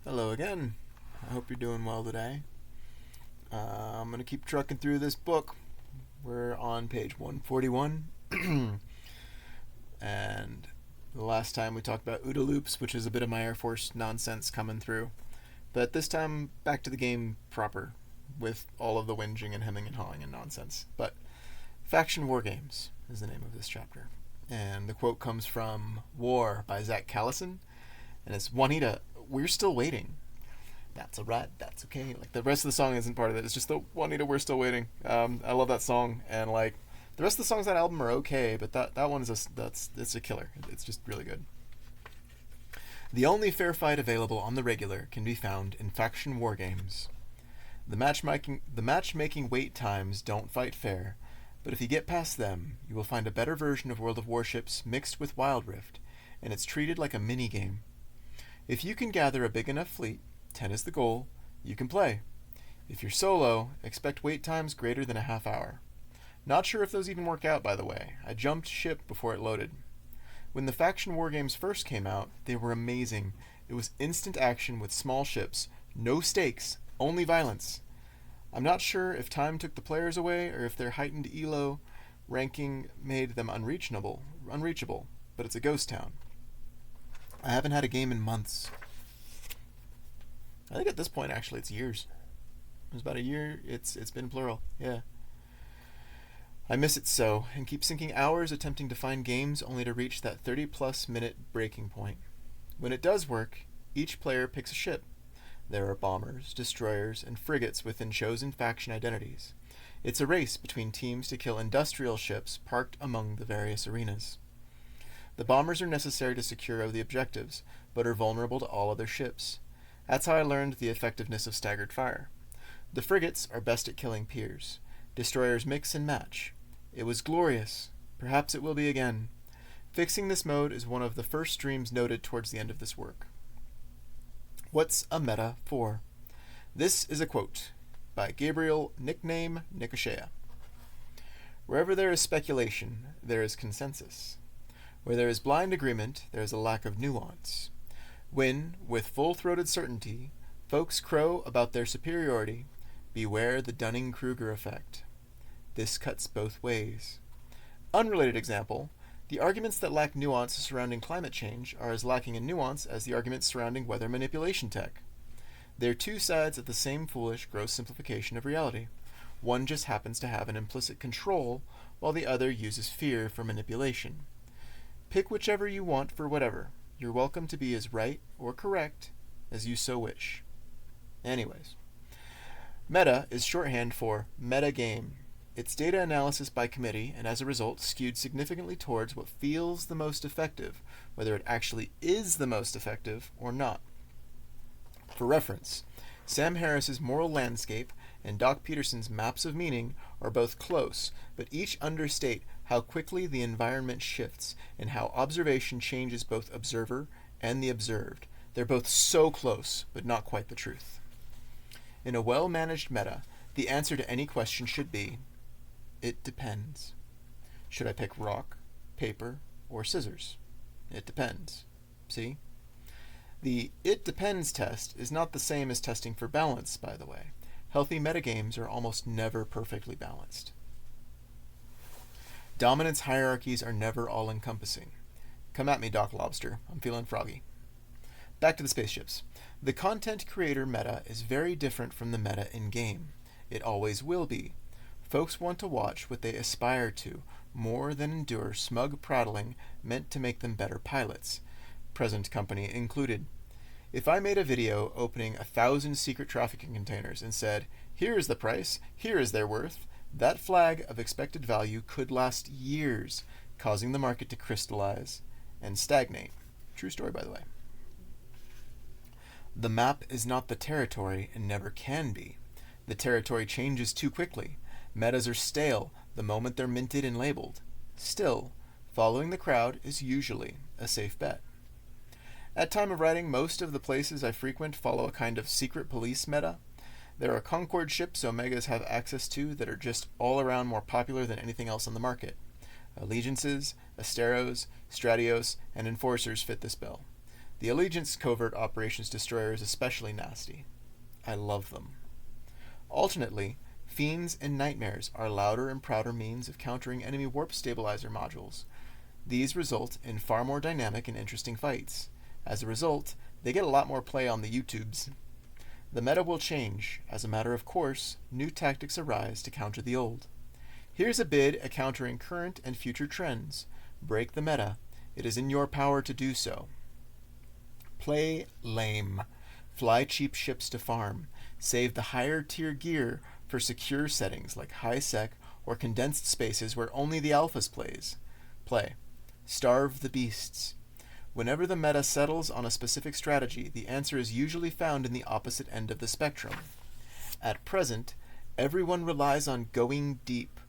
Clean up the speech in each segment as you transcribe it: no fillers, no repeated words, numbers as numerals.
Hello again. I hope you're doing well today. I'm going to keep trucking through this book. We're on page 141. And the last time we talked about OODA loops, which is a bit of my Air Force nonsense coming through. But this time, back to the game proper, with all of the whinging and hemming and hawing and nonsense. But Faction War Games is the name of this chapter. And the quote comes from War by Zach Callison. And it's, Juanita, we're still waiting. That's alright, that's okay. Like, the rest of the song isn't part of it. It's just the Juanita, we're still waiting. I love that song. And, like, the rest of the songs on that album are okay, but that one is it's a killer. It's just really good. The only fair fight available on the regular can be found in Faction War Games. The matchmaking wait times don't fight fair, but if you get past them, you will find a better version of World of Warships mixed with Wild Rift, and it's treated like a mini-game. If you can gather a big enough fleet, 10 is the goal, you can play. If you're solo, expect wait times greater than a half hour. Not sure if those even work out, by the way. I jumped ship before it loaded. When the Faction War Games first came out, they were amazing. It was instant action with small ships, no stakes, only violence. I'm not sure if time took the players away or if their heightened ELO ranking made them unreachable, but it's a ghost town. I haven't had a game in months. I think at this point, actually, it's years. It was about a year. It's been plural. Yeah. I miss it so, and keep sinking hours attempting to find games only to reach that 30-plus minute breaking point. When it does work, each player picks a ship. There are bombers, destroyers, and frigates within chosen faction identities. It's a race between teams to kill industrial ships parked among the various arenas. The bombers are necessary to secure the objectives, but are vulnerable to all other ships. That's how I learned the effectiveness of staggered fire. The frigates are best at killing peers. Destroyers mix and match. It was glorious. Perhaps it will be again. Fixing this mode is one of the first streams noted towards the end of this work. What's a meta for? This is a quote by Gabriel nickname Nicosia. Wherever there is speculation, there is consensus. Where there is blind agreement, there is a lack of nuance. When, with full-throated certainty, folks crow about their superiority, beware the Dunning-Kruger effect. This cuts both ways. Unrelated example, the arguments that lack nuance surrounding climate change are as lacking in nuance as the arguments surrounding weather manipulation tech. They're two sides of the same foolish, gross simplification of reality. One just happens to have an implicit control, while the other uses fear for manipulation. Pick whichever you want for whatever. You're welcome to be as right or correct as you so wish. Anyways. Meta is shorthand for metagame. It's data analysis by committee, and as a result, skewed significantly towards what feels the most effective, whether it actually is the most effective or not. For reference, Sam Harris's Moral Landscape and Doc Peterson's Maps of Meaning are both close, but each understate how quickly the environment shifts and how observation changes both observer and the observed. They're both so close, but not quite the truth. In a well-managed meta, the answer to any question should be, it depends. Should I pick rock, paper, or scissors? It depends. See? The it depends test is not the same as testing for balance, by the way. Healthy metagames are almost never perfectly balanced. Dominance hierarchies are never all-encompassing. Come at me, Doc Lobster. I'm feeling froggy. Back to the spaceships. The content creator meta is very different from the meta in-game. It always will be. Folks want to watch what they aspire to, more than endure smug prattling meant to make them better pilots, present company included. If I made a video opening 1,000 secret trafficking containers and said, here is the price, here is their worth, that flag of expected value could last years, causing the market to crystallize and stagnate. True story, by the way. The map is not the territory and never can be. The territory changes too quickly. Metas are stale the moment they're minted and labeled. Still, following the crowd is usually a safe bet. At time of writing, most of the places I frequent follow a kind of secret police meta. There are Concorde ships Omegas have access to that are just all around more popular than anything else on the market. Allegiances, Asteros, Stratios, and Enforcers fit this bill. The Allegiance Covert Operations Destroyer is especially nasty. I love them. Alternately, Fiends and Nightmares are louder and prouder means of countering enemy warp stabilizer modules. These result in far more dynamic and interesting fights. As a result, they get a lot more play on the YouTubes. The meta will change. As a matter of course, new tactics arise to counter the old. Here's a bid at countering current and future trends. Break the meta. It is in your power to do so. Play lame. Fly cheap ships to farm. Save the higher tier gear for secure settings like high sec or condensed spaces where only the alphas play. Starve the beasts. Whenever the meta settles on a specific strategy, the answer is usually found in the opposite end of the spectrum. At present, everyone relies on a going deep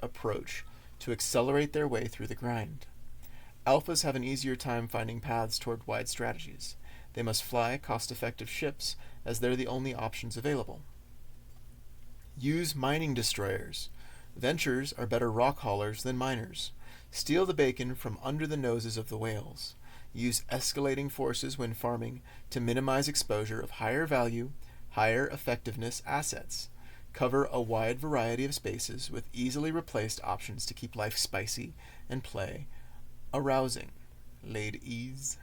approach to accelerate their way through the grind. Alphas have an easier time finding paths toward wide strategies. They must fly cost-effective ships as they're the only options available. Use mining destroyers. Ventures are better rock haulers than miners. Steal the bacon from under the noses of the whales. Use escalating forces when farming to minimize exposure of higher value, higher effectiveness assets. Cover a wide variety of spaces with easily replaced options to keep life spicy and play arousing. Laid ease.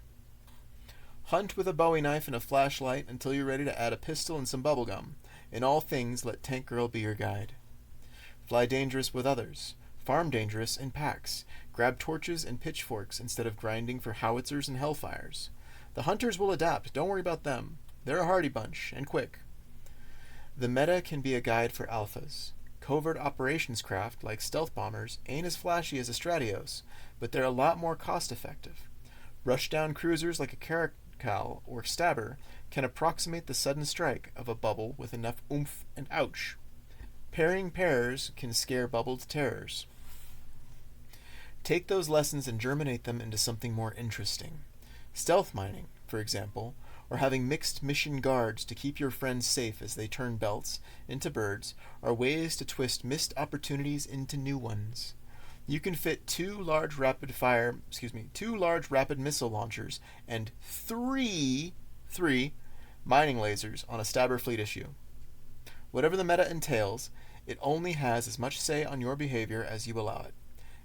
Hunt with a Bowie knife and a flashlight until you're ready to add a pistol and some bubblegum. In all things, let Tank Girl be your guide. Fly dangerous with others. Farm dangerous in packs. Grab torches and pitchforks instead of grinding for howitzers and hellfires. The hunters will adapt. Don't worry about them. They're a hardy bunch, and quick. The meta can be a guide for alphas. Covert operations craft, like stealth bombers, ain't as flashy as a Stratios, but they're a lot more cost-effective. Rushdown cruisers like a Caracal or Stabber can approximate the sudden strike of a bubble with enough oomph and ouch. Pairing pairs can scare bubbled terrors. Take those lessons and germinate them into something more interesting. Stealth mining, for example, or having mixed mission guards to keep your friends safe as they turn belts into birds, are ways to twist missed opportunities into new ones. You can fit two large rapid missile launchers and three mining lasers on a Stabber fleet issue. Whatever the meta entails, it only has as much say on your behavior as you allow it.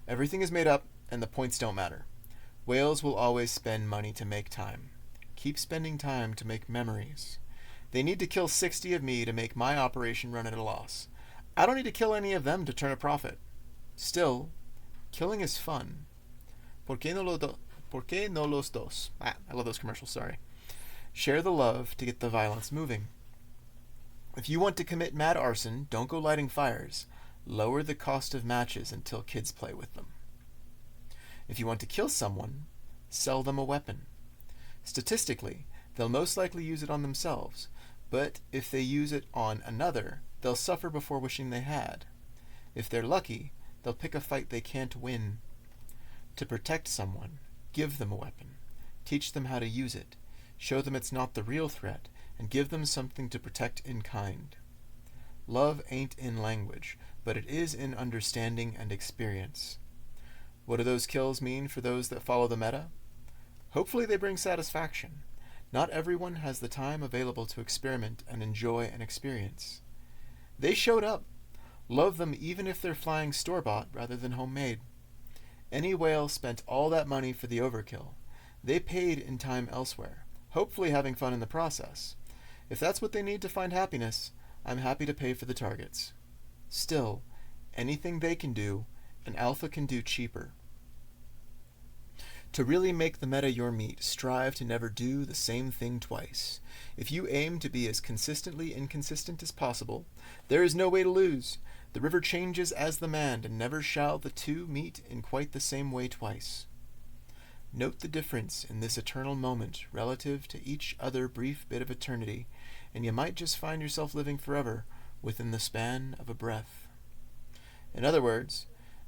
Everything is made up, and the points don't matter. Whales will always spend money to make time. Keep spending time to make memories. They need to kill 60 of me to make my operation run at a loss. I don't need to kill any of them to turn a profit. Still, killing is fun. ¿Por qué no los dos? I love those commercials, sorry. Share the love to get the violence moving. If you want to commit mad arson, don't go lighting fires. Lower the cost of matches until kids play with them. If you want to kill someone, sell them a weapon. Statistically, they'll most likely use it on themselves, but if they use it on another, they'll suffer before wishing they had. If they're lucky, they'll pick a fight they can't win. To protect someone, give them a weapon. Teach them how to use it. Show them it's not the real threat, and give them something to protect in kind. Love ain't in language, but it is in understanding and experience. What do those kills mean for those that follow the meta? Hopefully they bring satisfaction. Not everyone has the time available to experiment and enjoy an experience. They showed up. Love them even if they're flying store-bought rather than homemade. Any whale spent all that money for the overkill. They paid in time elsewhere, hopefully having fun in the process. If that's what they need to find happiness, I'm happy to pay for the targets. Still, anything they can do, an alpha can do cheaper. To really make the meta your meat, strive to never do the same thing twice. If you aim to be as consistently inconsistent as possible, there is no way to lose. The river changes as the man, and never shall the two meet in quite the same way twice. Note the difference in this eternal moment relative to each other brief bit of eternity, and you might just find yourself living forever within the span of a breath. In other words,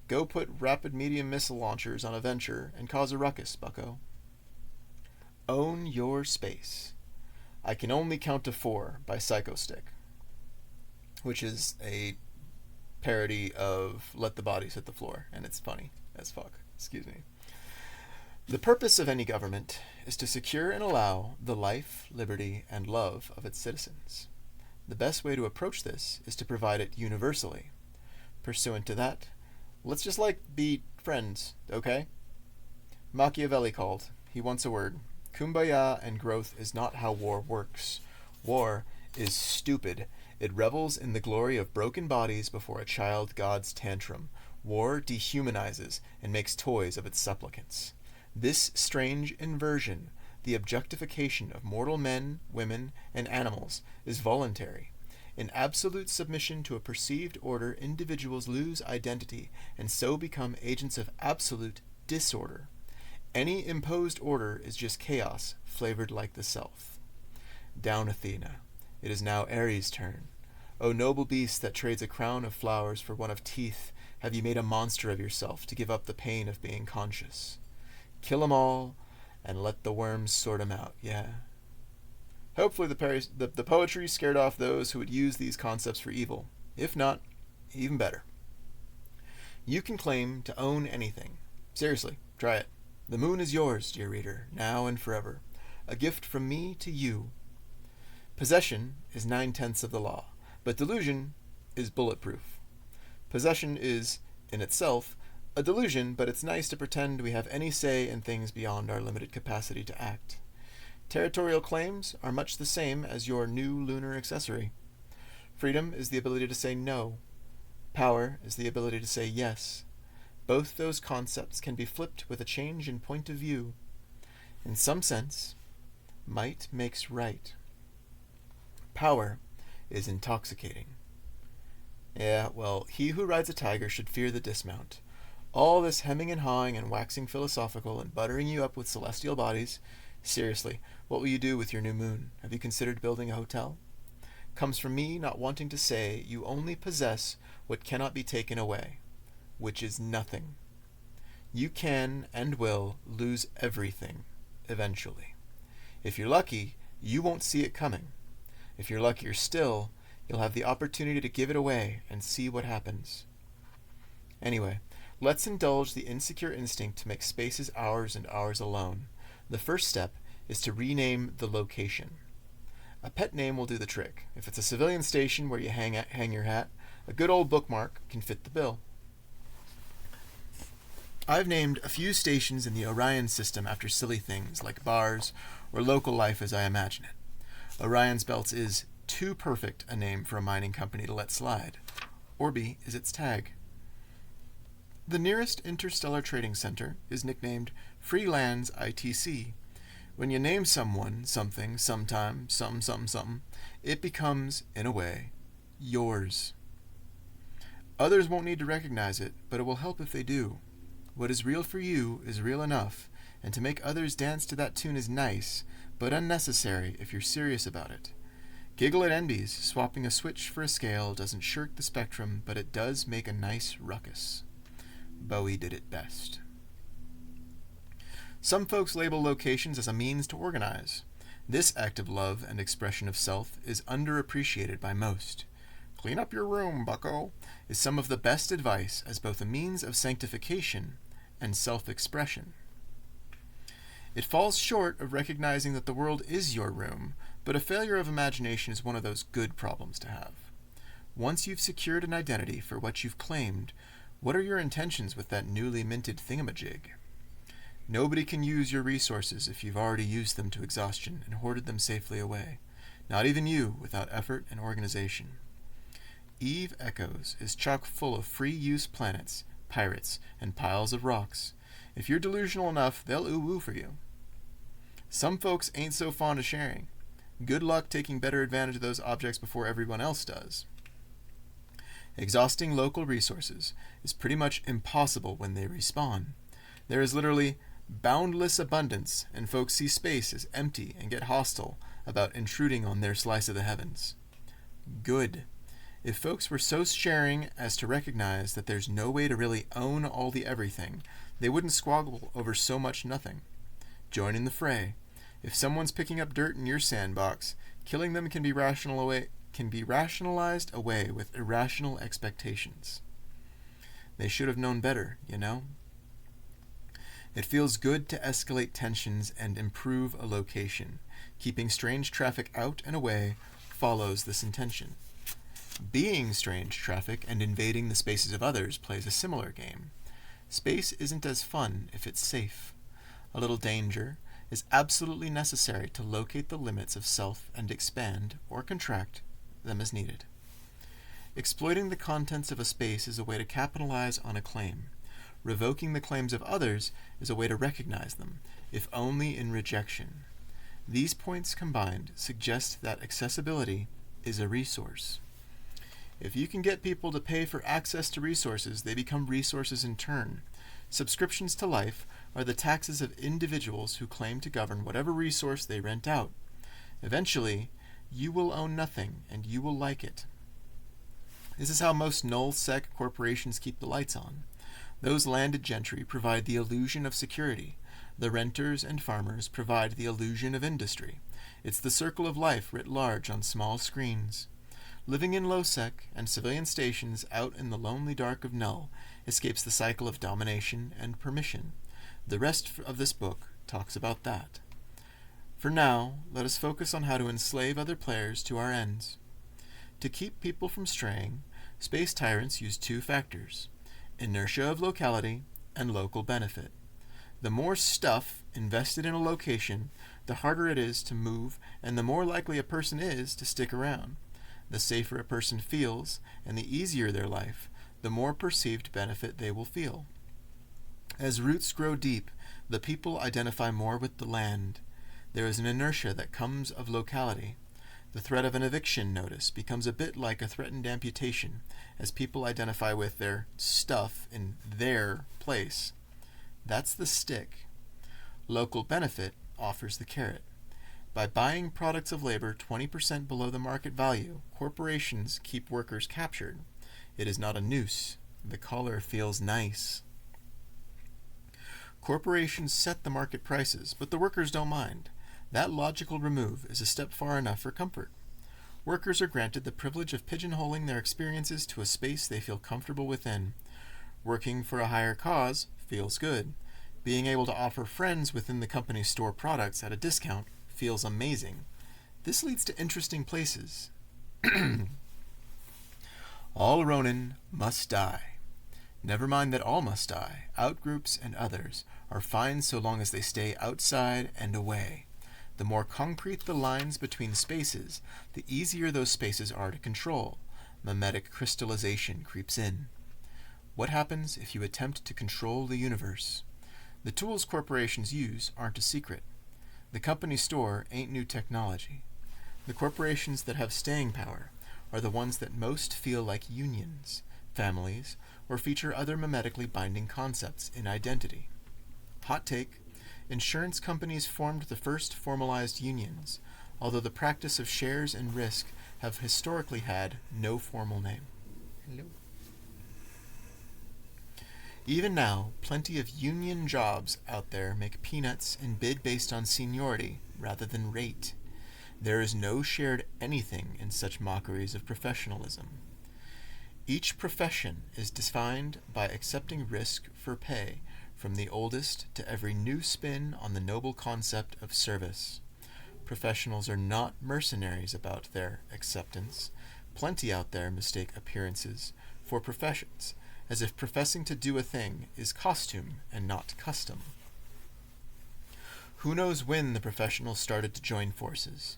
go put rapid medium missile launchers on a venture and cause a ruckus, bucko. Own your space. I Can Only Count to 4 by Psychostick, which is a parody of Let the Bodies Hit the Floor, and it's funny as fuck. Excuse me. The purpose of any government is to secure and allow the life, liberty, and love of its citizens. The best way to approach this is to provide it universally. Pursuant to that, let's just be friends, okay? Machiavelli called. He wants a word. Kumbaya and growth is not how war works. War is stupid. It revels in the glory of broken bodies before a child god's tantrum. War dehumanizes and makes toys of its supplicants. This strange inversion, the objectification of mortal men, women, and animals, is voluntary. In absolute submission to a perceived order, individuals lose identity and so become agents of absolute disorder. Any imposed order is just chaos, flavored like the self. Down, Athena. It is now Ares' turn. O noble beast that trades a crown of flowers for one of teeth, have you made a monster of yourself to give up the pain of being conscious? Kill 'em all, and let the worms sort 'em out, yeah. Hopefully the poetry scared off those who would use these concepts for evil. If not, even better. You can claim to own anything. Seriously, try it. The moon is yours, dear reader, now and forever. A gift from me to you. Possession is 9/10 of the law, but delusion is bulletproof. Possession is, in itself, a delusion, but it's nice to pretend we have any say in things beyond our limited capacity to act. Territorial claims are much the same as your new lunar accessory. Freedom is the ability to say no. Power is the ability to say yes. Both those concepts can be flipped with a change in point of view. In some sense, might makes right. Power is intoxicating. Yeah, well, he who rides a tiger should fear the dismount. All this hemming and hawing and waxing philosophical and buttering you up with celestial bodies, seriously, what will you do with your new moon? Have you considered building a hotel? Comes from me not wanting to say you only possess what cannot be taken away, which is nothing. You can and will lose everything, eventually. If you're lucky, you won't see it coming. If you're luckier still, you'll have the opportunity to give it away and see what happens. Anyway, let's indulge the insecure instinct to make spaces ours and ours alone. The first step is to rename the location. A pet name will do the trick. If it's a civilian station where you hang your hat, a good old bookmark can fit the bill. I've named a few stations in the Orien system after silly things like bars or local life as I imagine it. Orion's Belts is too perfect a name for a mining company to let slide. Orbi is its tag. The nearest interstellar trading center is nicknamed Freelands ITC. When you name someone, something, sometime, something, it becomes, in a way, yours. Others won't need to recognize it, but it will help if they do. What is real for you is real enough, and to make others dance to that tune is nice, but unnecessary if you're serious about it. Giggle at envies, swapping a switch for a scale doesn't shirk the spectrum, but it does make a nice ruckus. Bowie did it best. Some folks label locations as a means to organize. This act of love and expression of self is underappreciated by most. Clean up your room, bucko, is some of the best advice as both a means of sanctification and self-expression. It falls short of recognizing that the world is your room, but a failure of imagination is one of those good problems to have. Once you've secured an identity for what you've claimed, what are your intentions with that newly minted thingamajig? Nobody can use your resources if you've already used them to exhaustion and hoarded them safely away. Not even you, without effort and organization. Eve Echoes is chock full of free-use planets, pirates, and piles of rocks. If you're delusional enough, they'll ooh-woo for you. Some folks ain't so fond of sharing. Good luck taking better advantage of those objects before everyone else does. Exhausting local resources is pretty much impossible when they respawn. There is literally boundless abundance, and folks see space as empty and get hostile about intruding on their slice of the heavens. Good. If folks were so sharing as to recognize that there's no way to really own all the everything, they wouldn't squabble over so much nothing. Join in the fray. If someone's picking up dirt in your sandbox, killing them can be rationalized away with irrational expectations. They should have known better, you know? It feels good to escalate tensions and improve a location. Keeping strange traffic out and away follows this intention. Being strange traffic and invading the spaces of others plays a similar game. Space isn't as fun if it's safe. A little danger is absolutely necessary to locate the limits of self and expand or contract them as needed. Exploiting the contents of a space is a way to capitalize on a claim. Revoking the claims of others is a way to recognize them, if only in rejection. These points combined suggest that accessibility is a resource. If you can get people to pay for access to resources, they become resources in turn. Subscriptions to life are the taxes of individuals who claim to govern whatever resource they rent out. Eventually, you will own nothing, and you will like it. This is how most null-sec corporations keep the lights on. Those landed gentry provide the illusion of security. The renters and farmers provide the illusion of industry. It's the circle of life writ large on small screens. Living in low-sec and civilian stations out in the lonely dark of null escapes the cycle of domination and permission. The rest of this book talks about that. For now, let us focus on how to enslave other players to our ends. To keep people from straying, space tyrants use two factors: inertia of locality and local benefit. The more stuff invested in a location, the harder it is to move, and the more likely a person is to stick around. The safer a person feels, and the easier their life, the more perceived benefit they will feel. As roots grow deep, the people identify more with the land. There is an inertia that comes of locality. The threat of an eviction notice becomes a bit like a threatened amputation, as people identify with their stuff in their place. That's the stick. Local benefit offers the carrot. By buying products of labor 20% below the market value, corporations keep workers captured. It is not a noose. The collar feels nice. Corporations set the market prices, but the workers don't mind. That logical remove is a step far enough for comfort. Workers are granted the privilege of pigeonholing their experiences to a space they feel comfortable within. Working for a higher cause feels good. Being able to offer friends within the company's store products at a discount feels amazing. This leads to interesting places. All Ronin must die. Never mind that all must die. Outgroups and others are fine so long as they stay outside and away. The more concrete the lines between spaces, the easier those spaces are to control. Mimetic crystallization creeps in. What happens if you attempt to control the universe? The tools corporations use aren't a secret. The company store ain't new technology. The corporations that have staying power are the ones that most feel like unions, families, or feature other mimetically binding concepts in identity. Hot take: insurance companies formed the first formalized unions, although the practice of shares and risk have historically had no formal name. Hello. Even now, plenty of union jobs out there make peanuts and bid based on seniority rather than rate. There is no shared anything in such mockeries of professionalism. Each profession is defined by accepting risk for pay, from the oldest to every new spin on the noble concept of service. Professionals are not mercenaries about their acceptance. Plenty out there mistake appearances for professions, as if professing to do a thing is costume and not custom. Who knows when the professionals started to join forces?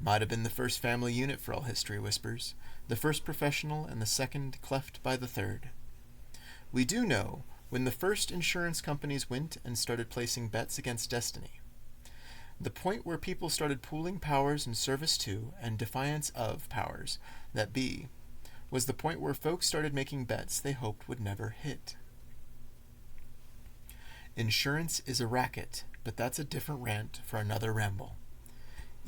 Might have been the first family unit for all history whispers, the first professional and the second cleft by the third. We do know when the first insurance companies went and started placing bets against destiny. The point where people started pooling powers in service to and defiance of powers that be was the point where folks started making bets they hoped would never hit. Insurance is a racket, but that's a different rant for another ramble.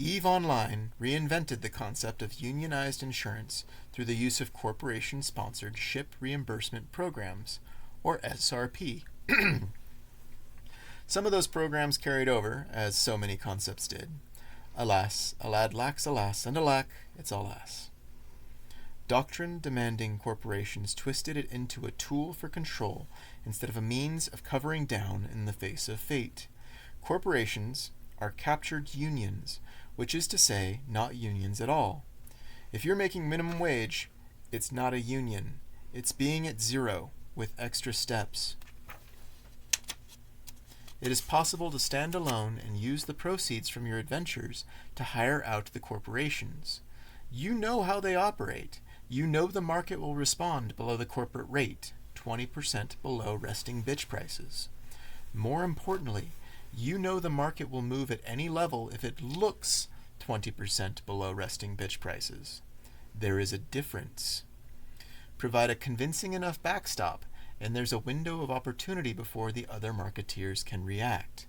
EVE Online reinvented the concept of unionized insurance through the use of corporation-sponsored ship reimbursement programs, or SRP. Some of those programs carried over, as so many concepts did. Alas, a lad lacks alas, and alack, it's alas. Doctrine demanding corporations twisted it into a tool for control instead of a means of covering down in the face of fate. Corporations are captured unions, which is to say, not unions at all. If you're making minimum wage, it's not a union. It's being at zero with extra steps. It is possible to stand alone and use the proceeds from your adventures to hire out the corporations. You know how they operate. You know the market will respond below the corporate rate, 20% below resting bitch prices. More importantly, you know the market will move at any level if it looks 20% below resting bitch prices. There is a difference. Provide a convincing enough backstop, and there's a window of opportunity before the other marketeers can react.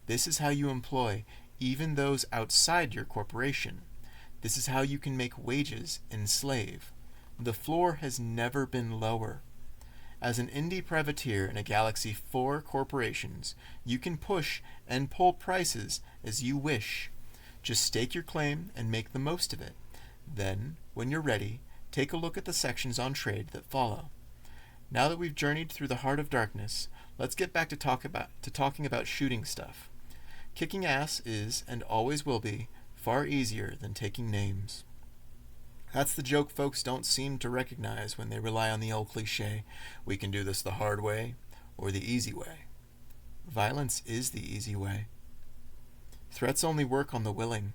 This is how you employ even those outside your corporation. This is how you can make wages enslave. The floor has never been lower. As an indie privateer in a galaxy 4 corporations, you can push and pull prices as you wish. Just stake your claim and make the most of it. Then, when you're ready, take a look at the sections on trade that follow. Now that we've journeyed through the heart of darkness, let's get back to talking about shooting stuff. Kicking ass is, and always will be, far easier than taking names. That's the joke folks don't seem to recognize when they rely on the old cliche, we can do this the hard way or the easy way. Violence is the easy way. Threats only work on the willing.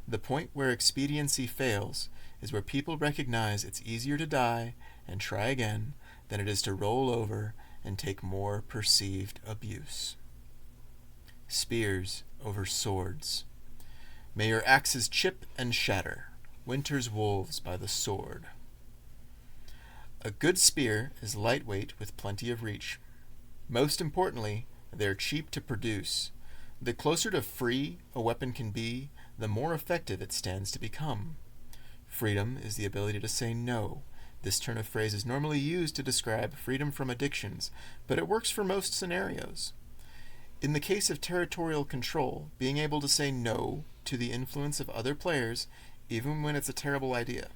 The point where expediency fails is where people recognize it's easier to die and try again than it is to roll over and take more perceived abuse. Spears over swords. May your axes chip and shatter, winter's wolves by the sword. A good spear is lightweight with plenty of reach. Most importantly, they're cheap to produce. The closer to free a weapon can be, the more effective it stands to become. Freedom is the ability to say no. This turn of phrase is normally used to describe freedom from addictions, but it works for most scenarios. In the case of territorial control, being able to say no to the influence of other players, even when it's a terrible idea.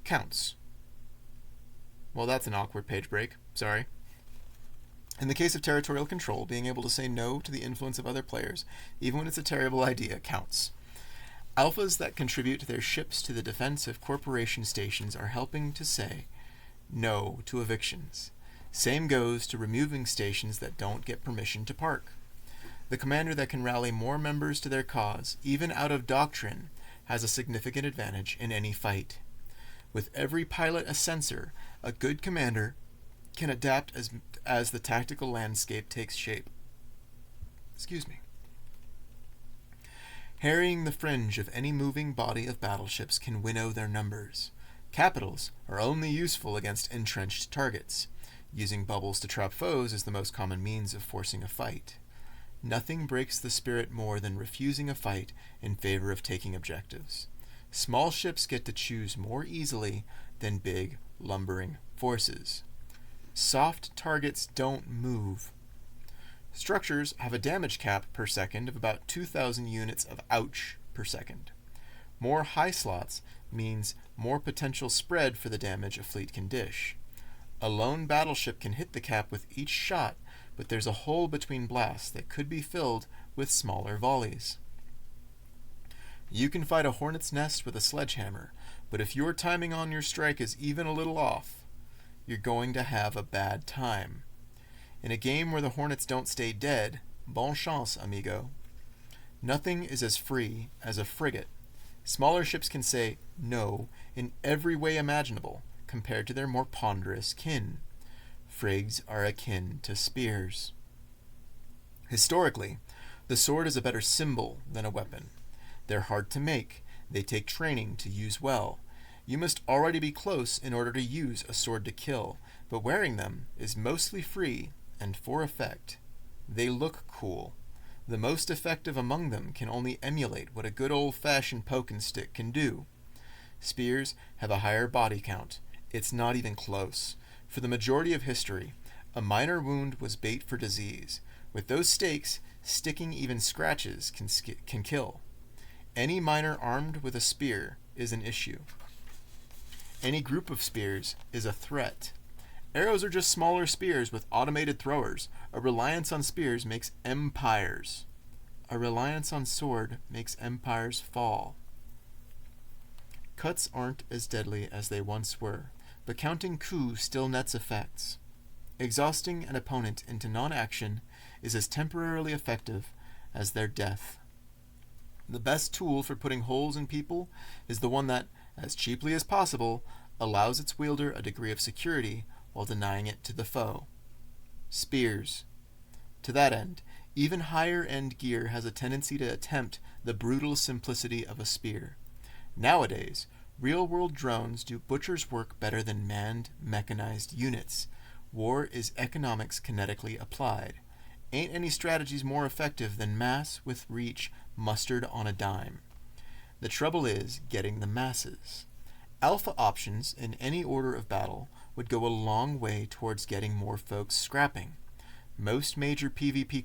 Counts. Well, that's an awkward page break. Sorry. In the case of territorial control, being able to say no to the influence of other players, even when it's a terrible idea, counts. Alphas that contribute their ships to the defense of corporation stations are helping to say no to evictions. Same goes to removing stations that don't get permission to park. The commander that can rally more members to their cause, even out of doctrine, has a significant advantage in any fight. With every pilot a sensor, a good commander can adapt as the tactical landscape takes shape. Harrying the fringe of any moving body of battleships can winnow their numbers. Capitals are only useful against entrenched targets. Using bubbles to trap foes is the most common means of forcing a fight. Nothing breaks the spirit more than refusing a fight in favor of taking objectives. Small ships get to choose more easily than big, lumbering forces. Soft targets don't move. Structures have a damage cap per second of about 2,000 units of ouch per second. More high slots means more potential spread for the damage a fleet can dish. A lone battleship can hit the cap with each shot, but there's a hole between blasts that could be filled with smaller volleys. You can fight a hornet's nest with a sledgehammer, but if your timing on your strike is even a little off, you're going to have a bad time. In a game where the hornets don't stay dead, bon chance, amigo. Nothing is as free as a frigate. Smaller ships can say no in every way imaginable compared to their more ponderous kin. Frigs are akin to spears. Historically, the sword is a better symbol than a weapon. They're hard to make. They take training to use well. You must already be close in order to use a sword to kill, but wearing them is mostly free and for effect. They look cool. The most effective among them can only emulate what a good old-fashioned poke and stick can do. Spears have a higher body count. It's not even close. For the majority of history, a minor wound was bait for disease. With those stakes, sticking even scratches can kill. Any miner armed with a spear is an issue. Any group of spears is a threat. Arrows are just smaller spears with automated throwers. A reliance on spears makes empires. A reliance on sword makes empires fall. Cuts aren't as deadly as they once were, but counting coups still nets effects. Exhausting an opponent into non-action is as temporarily effective as their death. The best tool for putting holes in people is the one that, as cheaply as possible, allows its wielder a degree of security while denying it to the foe. Spears. To that end, even higher-end gear has a tendency to attempt the brutal simplicity of a spear. Nowadays, real-world drones do butcher's work better than manned, mechanized units. War is economics kinetically applied. Ain't any strategies more effective than mass with reach mustered on a dime. The trouble is getting the masses. Alpha options in any order of battle would go a long way towards getting more folks scrapping. Most major PvP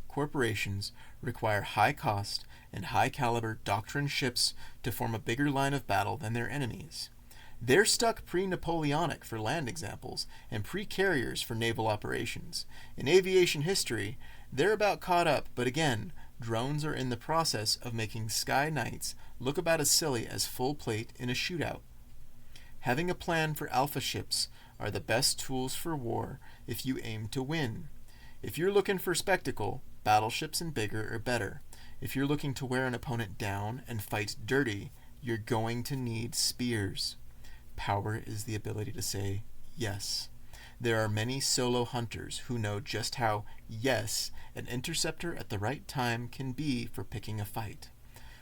corporations require high-cost and high-caliber doctrine ships to form a bigger line of battle than their enemies. They're stuck pre-Napoleonic for land examples and pre-carriers for naval operations. In aviation history, they're about caught up, but again, drones are in the process of making Sky Knights look about as silly as full plate in a shootout. Having a plan for alpha ships are the best tools for war if you aim to win. If you're looking for spectacle, battleships and bigger are better. If you're looking to wear an opponent down and fight dirty, you're going to need spears. Power is the ability to say yes. There are many solo hunters who know just how yes an interceptor at the right time can be for picking a fight.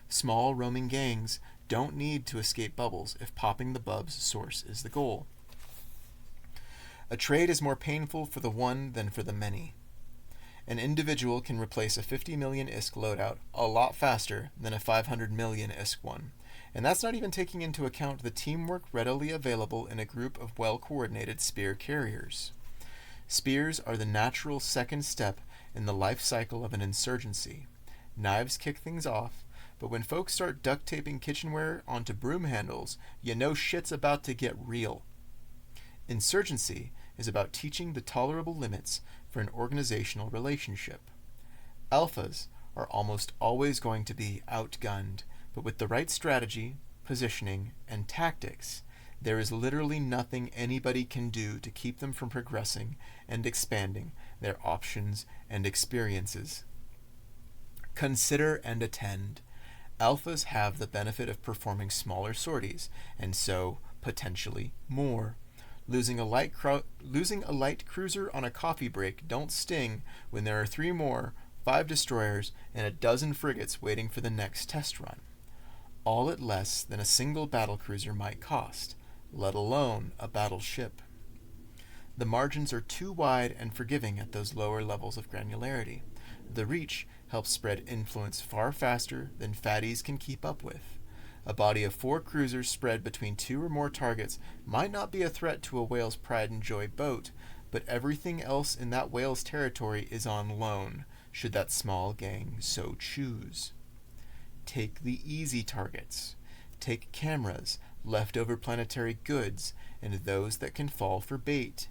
Small roaming gangs don't need to escape bubbles if popping the bub's source is the goal. A trade is more painful for the one than for the many. An individual can replace a 50 million ISK loadout a lot faster than a 500 million ISK one. And that's not even taking into account the teamwork readily available in a group of well-coordinated spear carriers. Spears are the natural second step in the life cycle of an insurgency. Knives kick things off, but when folks start duct taping kitchenware onto broom handles, you know shit's about to get real. Insurgency is about teaching the tolerable limits for an organizational relationship. Alphas are almost always going to be outgunned, but with the right strategy, positioning, and tactics, there is literally nothing anybody can do to keep them from progressing and expanding their options and experiences. Consider and attend. Alphas have the benefit of performing smaller sorties, and so, potentially, more. Losing a light cruiser on a coffee break don't sting when there are 3 more, 5 destroyers, and a dozen frigates waiting for the next test run. All at less than a single battlecruiser might cost, let alone a battleship. The margins are too wide and forgiving at those lower levels of granularity. The reach helps spread influence far faster than fatties can keep up with. A body of 4 cruisers spread between 2 or more targets might not be a threat to a whale's pride and joy boat, but everything else in that whale's territory is on loan, should that small gang so choose. Take the easy targets. Take cameras, leftover planetary goods, and those that can fall for bait.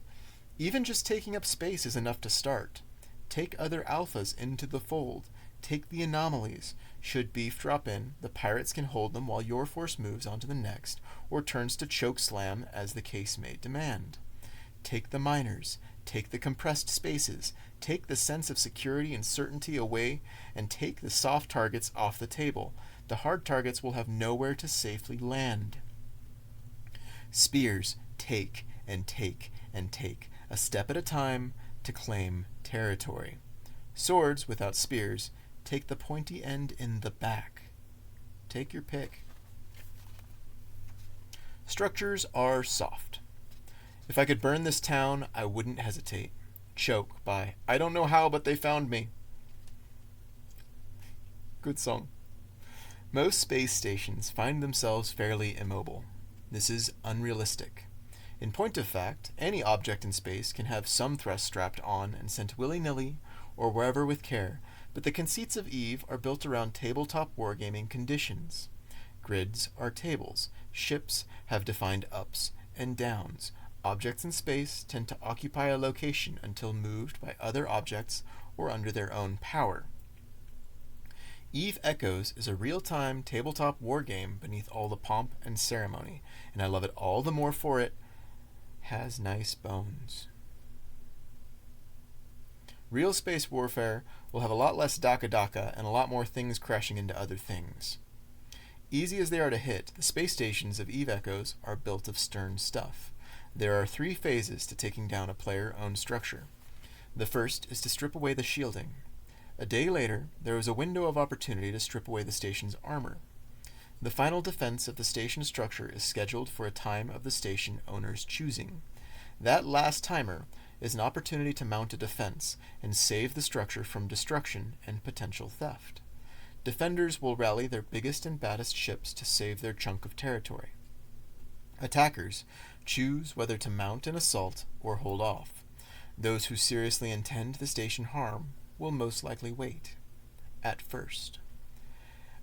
Even just taking up space is enough to start. Take other alphas into the fold. Take the anomalies. Should beef drop in, the pirates can hold them while your force moves on to the next, or turns to choke slam as the case may demand. Take the miners. Take the compressed spaces. Take the sense of security and certainty away, and take the soft targets off the table. The hard targets will have nowhere to safely land. Spears take and take and take, a step at a time, to claim territory. Swords, without spears, take the pointy end in the back. Take your pick. Structures are soft. If I could burn this town, I wouldn't hesitate. Choke by, I don't know how, but they found me. Good song. Most space stations find themselves fairly immobile. This is unrealistic. In point of fact, any object in space can have some thrust strapped on and sent willy-nilly or wherever with care, but the conceits of Eve are built around tabletop wargaming conditions. Grids are tables. Ships have defined ups and downs. Objects in space tend to occupy a location until moved by other objects or under their own power. Eve Echoes is a real-time tabletop wargame beneath all the pomp and ceremony, and I love it all the more for it. Has nice bones. Real space warfare will have a lot less daka and a lot more things crashing into other things. Easy as they are to hit, the space stations of Eve Echoes are built of stern stuff. There are 3 phases to taking down a player-owned structure. The first is to strip away the shielding. A day later, there is a window of opportunity to strip away the station's armor. The final defense of the station structure is scheduled for a time of the station owner's choosing. That last timer is an opportunity to mount a defense and save the structure from destruction and potential theft. Defenders will rally their biggest and baddest ships to save their chunk of territory. Attackers choose whether to mount an assault or hold off. Those who seriously intend the station harm will most likely wait. At first.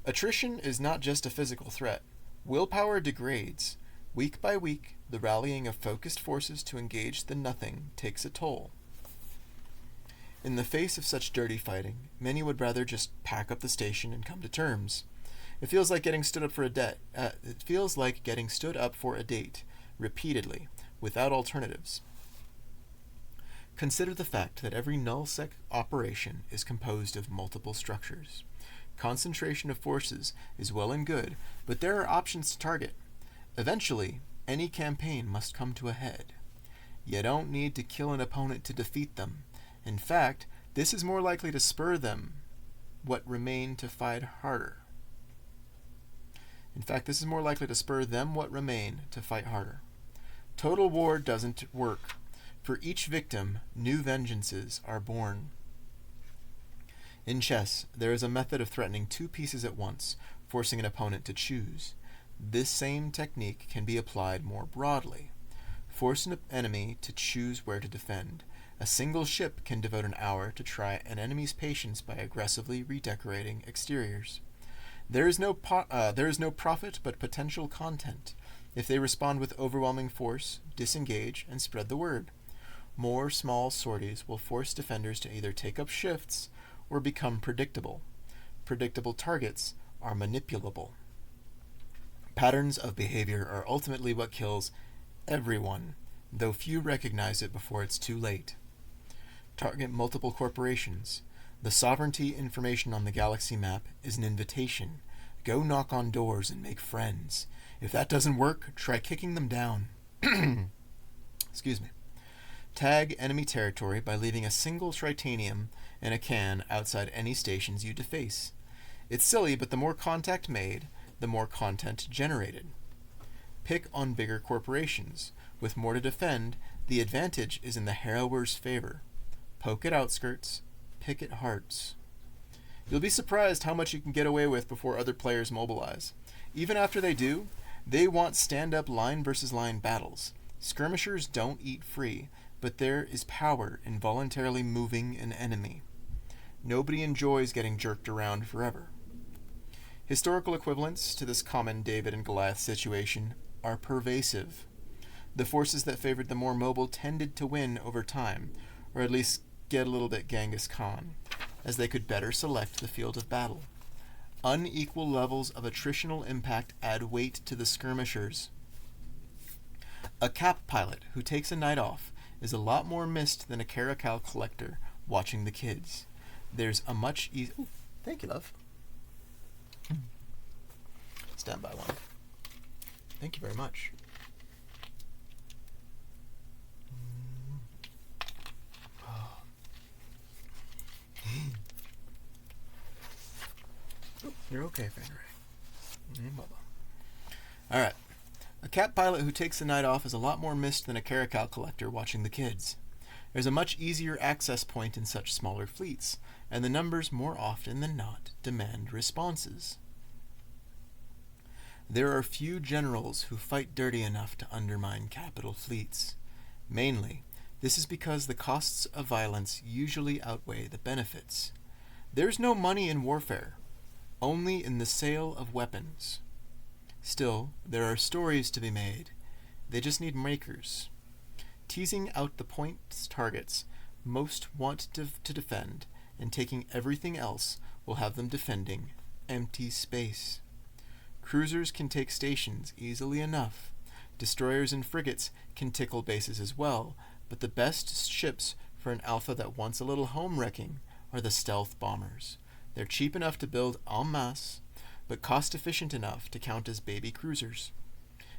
Attrition is not just a physical threat. Willpower degrades. Week by week, the rallying of focused forces to engage the nothing takes a toll. In the face of such dirty fighting, many would rather just pack up the station and come to terms. It feels like getting stood up for a date, repeatedly, without alternatives. Consider the fact that every nullsec operation is composed of multiple structures. Concentration of forces is well and good, but there are options to target. Eventually, any campaign must come to a head. You don't need to kill an opponent to defeat them. In fact, this is more likely to spur them what remain to fight harder. Total war doesn't work. For each victim, new vengeances are born. In chess, there is a method of threatening 2 pieces at once, forcing an opponent to choose. This same technique can be applied more broadly. Force an enemy to choose where to defend. A single ship can devote an hour to try an enemy's patience by aggressively redecorating exteriors. There is no profit but potential content. If they respond with overwhelming force, disengage and spread the word. More small sorties will force defenders to either take up shifts or become predictable. Predictable targets are manipulable. Patterns of behavior are ultimately what kills everyone, though few recognize it before it's too late. Target multiple corporations. The sovereignty information on the galaxy map is an invitation. Go knock on doors and make friends. If that doesn't work, try kicking them down. Excuse me. Tag enemy territory by leaving a single tritanium in a can outside any stations you deface. It's silly, but the more contact made, the more content generated. Pick on bigger corporations. With more to defend, the advantage is in the harrower's favor. Poke at outskirts, pick at hearts. You'll be surprised how much you can get away with before other players mobilize. Even after they do, they want stand-up line versus line battles. Skirmishers don't eat free, but there is power in voluntarily moving an enemy. Nobody enjoys getting jerked around forever. Historical equivalents to this common David and Goliath situation are pervasive. The forces that favored the more mobile tended to win over time, or at least get a little bit Genghis Khan, as they could better select the field of battle. Unequal levels of attritional impact add weight to the skirmishers. A cap pilot who takes a night off is a lot more missed than a caracal collector watching the kids. There's a much easier... Thank you, love. Stand by one. Thank you very much. You're okay, Fanny. Alright. A cat pilot who takes the night off is a lot more missed than a caracal collector watching the kids. There's a much easier access point in such smaller fleets, and the numbers more often than not demand responses. There are few generals who fight dirty enough to undermine capital fleets. Mainly, This is because the costs of violence usually outweigh the benefits. There's no money in warfare, only in the sale of weapons. Still, there are stories to be made. They just need makers. Teasing out the points targets most want to defend, and taking everything else will have them defending empty space. Cruisers can take stations easily enough. Destroyers and frigates can tickle bases as well, but the best ships for an alpha that wants a little home wrecking are the stealth bombers. They're cheap enough to build en masse, but cost efficient enough to count as baby cruisers.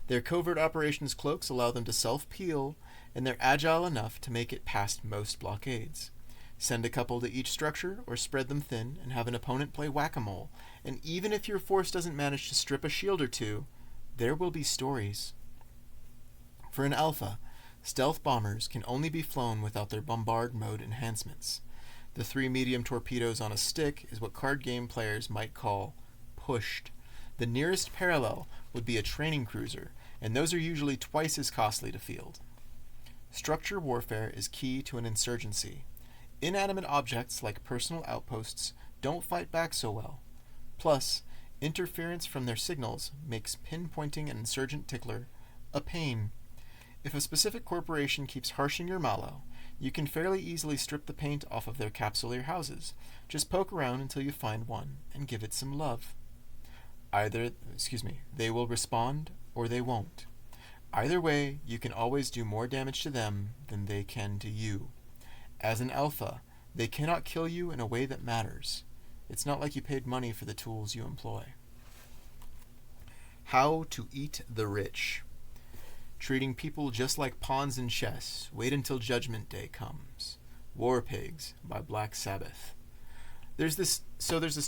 Their covert operations cloaks allow them to self-peel, and they're agile enough to make it past most blockades. Send a couple to each structure, or spread them thin, and have an opponent play whack-a-mole, and even if your force doesn't manage to strip a shield or two, there will be stories. For an alpha, stealth bombers can only be flown without their bombard mode enhancements. The 3 medium torpedoes on a stick is what card game players might call pushed. The nearest parallel would be a training cruiser, and those are usually twice as costly to field. Structure warfare is key to an insurgency. Inanimate objects like personal outposts don't fight back so well. Plus, interference from their signals makes pinpointing an insurgent tickler a pain. If a specific corporation keeps harshing your mallow, you can fairly easily strip the paint off of their capsuleer houses. Just poke around until you find one and give it some love. They will respond or they won't. Either way, you can always do more damage to them than they can to you. As an alpha, they cannot kill you in a way that matters. It's not like you paid money for the tools you employ. How to eat the rich. Treating people just like pawns in chess. Wait until Judgment Day comes. War Pigs by Black Sabbath. There's this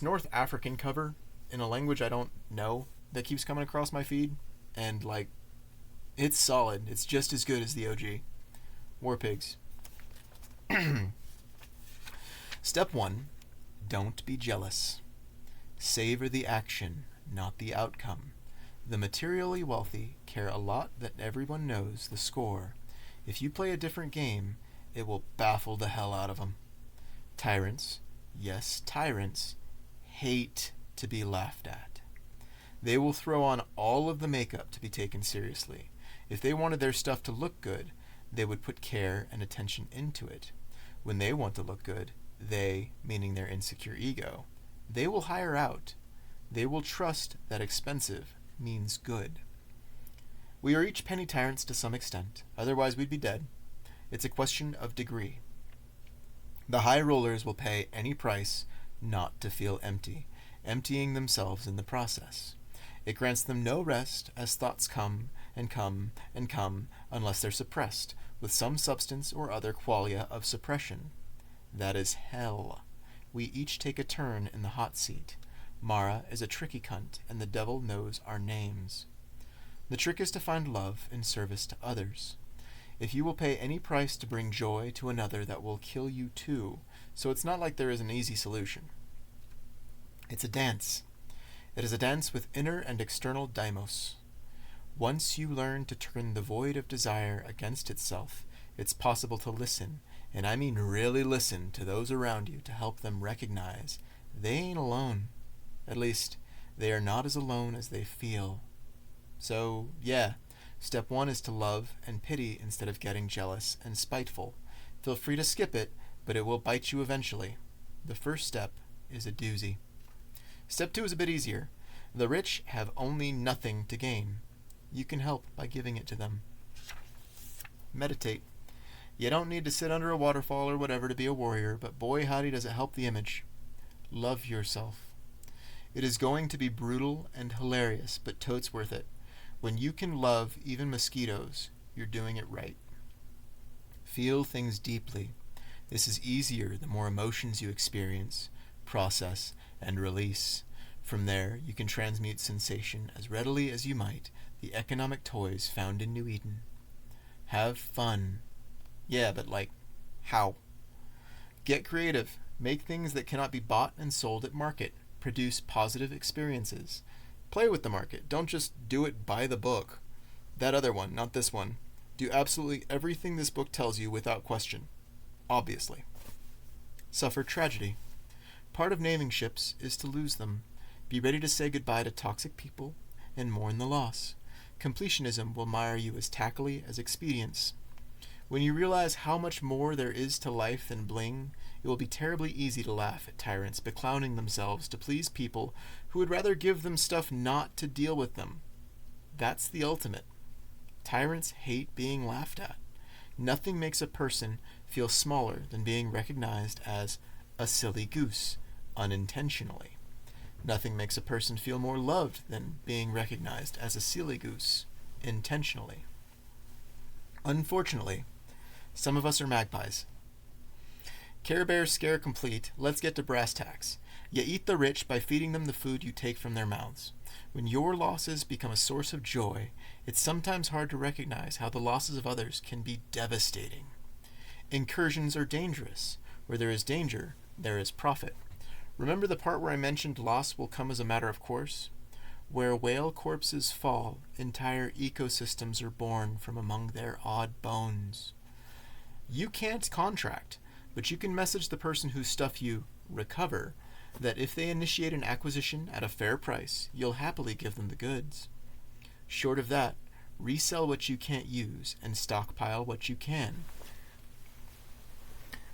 North African cover in a language I don't know that keeps coming across my feed, and it's solid. It's just as good as the OG. War Pigs. Step 1. Don't be jealous. Savor the action, not the outcome. The materially wealthy care a lot that everyone knows the score. If you play a different game, it will baffle the hell out of them. Tyrants, yes, tyrants, hate to be laughed at. They will throw on all of the makeup to be taken seriously. If they wanted their stuff to look good, they would put care and attention into it. When they want to look good, they, meaning their insecure ego, they will hire out. They will trust that expensive means good. We are each penny tyrants to some extent, otherwise we'd be dead. It's a question of degree. The high rollers will pay any price not to feel empty, emptying themselves in the process. It grants them no rest as thoughts come and come and come unless they're suppressed with some substance or other qualia of suppression. That is hell. We each take a turn in the hot seat. Mara is a tricky cunt, and the devil knows our names. The trick is to find love in service to others. If you will pay any price to bring joy to another, that will kill you too, so it's not like there is an easy solution. It's a dance. It is a dance with inner and external daimos. Once you learn to turn the void of desire against itself, it's possible to listen, and I mean really listen, to those around you to help them recognize they ain't alone. At least, they are not as alone as they feel. So, yeah, step 1 is to love and pity instead of getting jealous and spiteful. Feel free to skip it, but it will bite you eventually. The first step is a doozy. Step 2 is a bit easier. The rich have only nothing to gain. You can help by giving it to them. Meditate. You don't need to sit under a waterfall or whatever to be a warrior, but boy howdy does it help the image. Love yourself. It is going to be brutal and hilarious, but totes worth it. When you can love even mosquitoes, you're doing it right. Feel things deeply. This is easier the more emotions you experience, process, and release. From there, you can transmute sensation as readily as you might the economic toys found in New Eden. Have fun. Yeah, but how? Get creative. Make things that cannot be bought and sold at market. Produce positive experiences. Play with the market. Don't just do it by the book. That other one, not this one. Do absolutely everything this book tells you without question. Obviously. Suffer tragedy. Part of naming ships is to lose them. Be ready to say goodbye to toxic people and mourn the loss. Completionism will mire you as tackily as expedience. When you realize how much more there is to life than bling, it will be terribly easy to laugh at tyrants beclowning themselves to please people who would rather give them stuff not to deal with them. That's the ultimate. Tyrants hate being laughed at. Nothing makes a person feel smaller than being recognized as a silly goose, unintentionally. Nothing makes a person feel more loved than being recognized as a silly goose, intentionally. Unfortunately, some of us are magpies. Care Bear scare complete, let's get to brass tacks. You eat the rich by feeding them the food you take from their mouths. When your losses become a source of joy, it's sometimes hard to recognize how the losses of others can be devastating. Incursions are dangerous. Where there is danger, there is profit. Remember the part where I mentioned loss will come as a matter of course? Where whale corpses fall, entire ecosystems are born from among their odd bones. You can't contract, but you can message the person whose stuff you recover that if they initiate an acquisition at a fair price, you'll happily give them the goods. Short of that, resell what you can't use and stockpile what you can.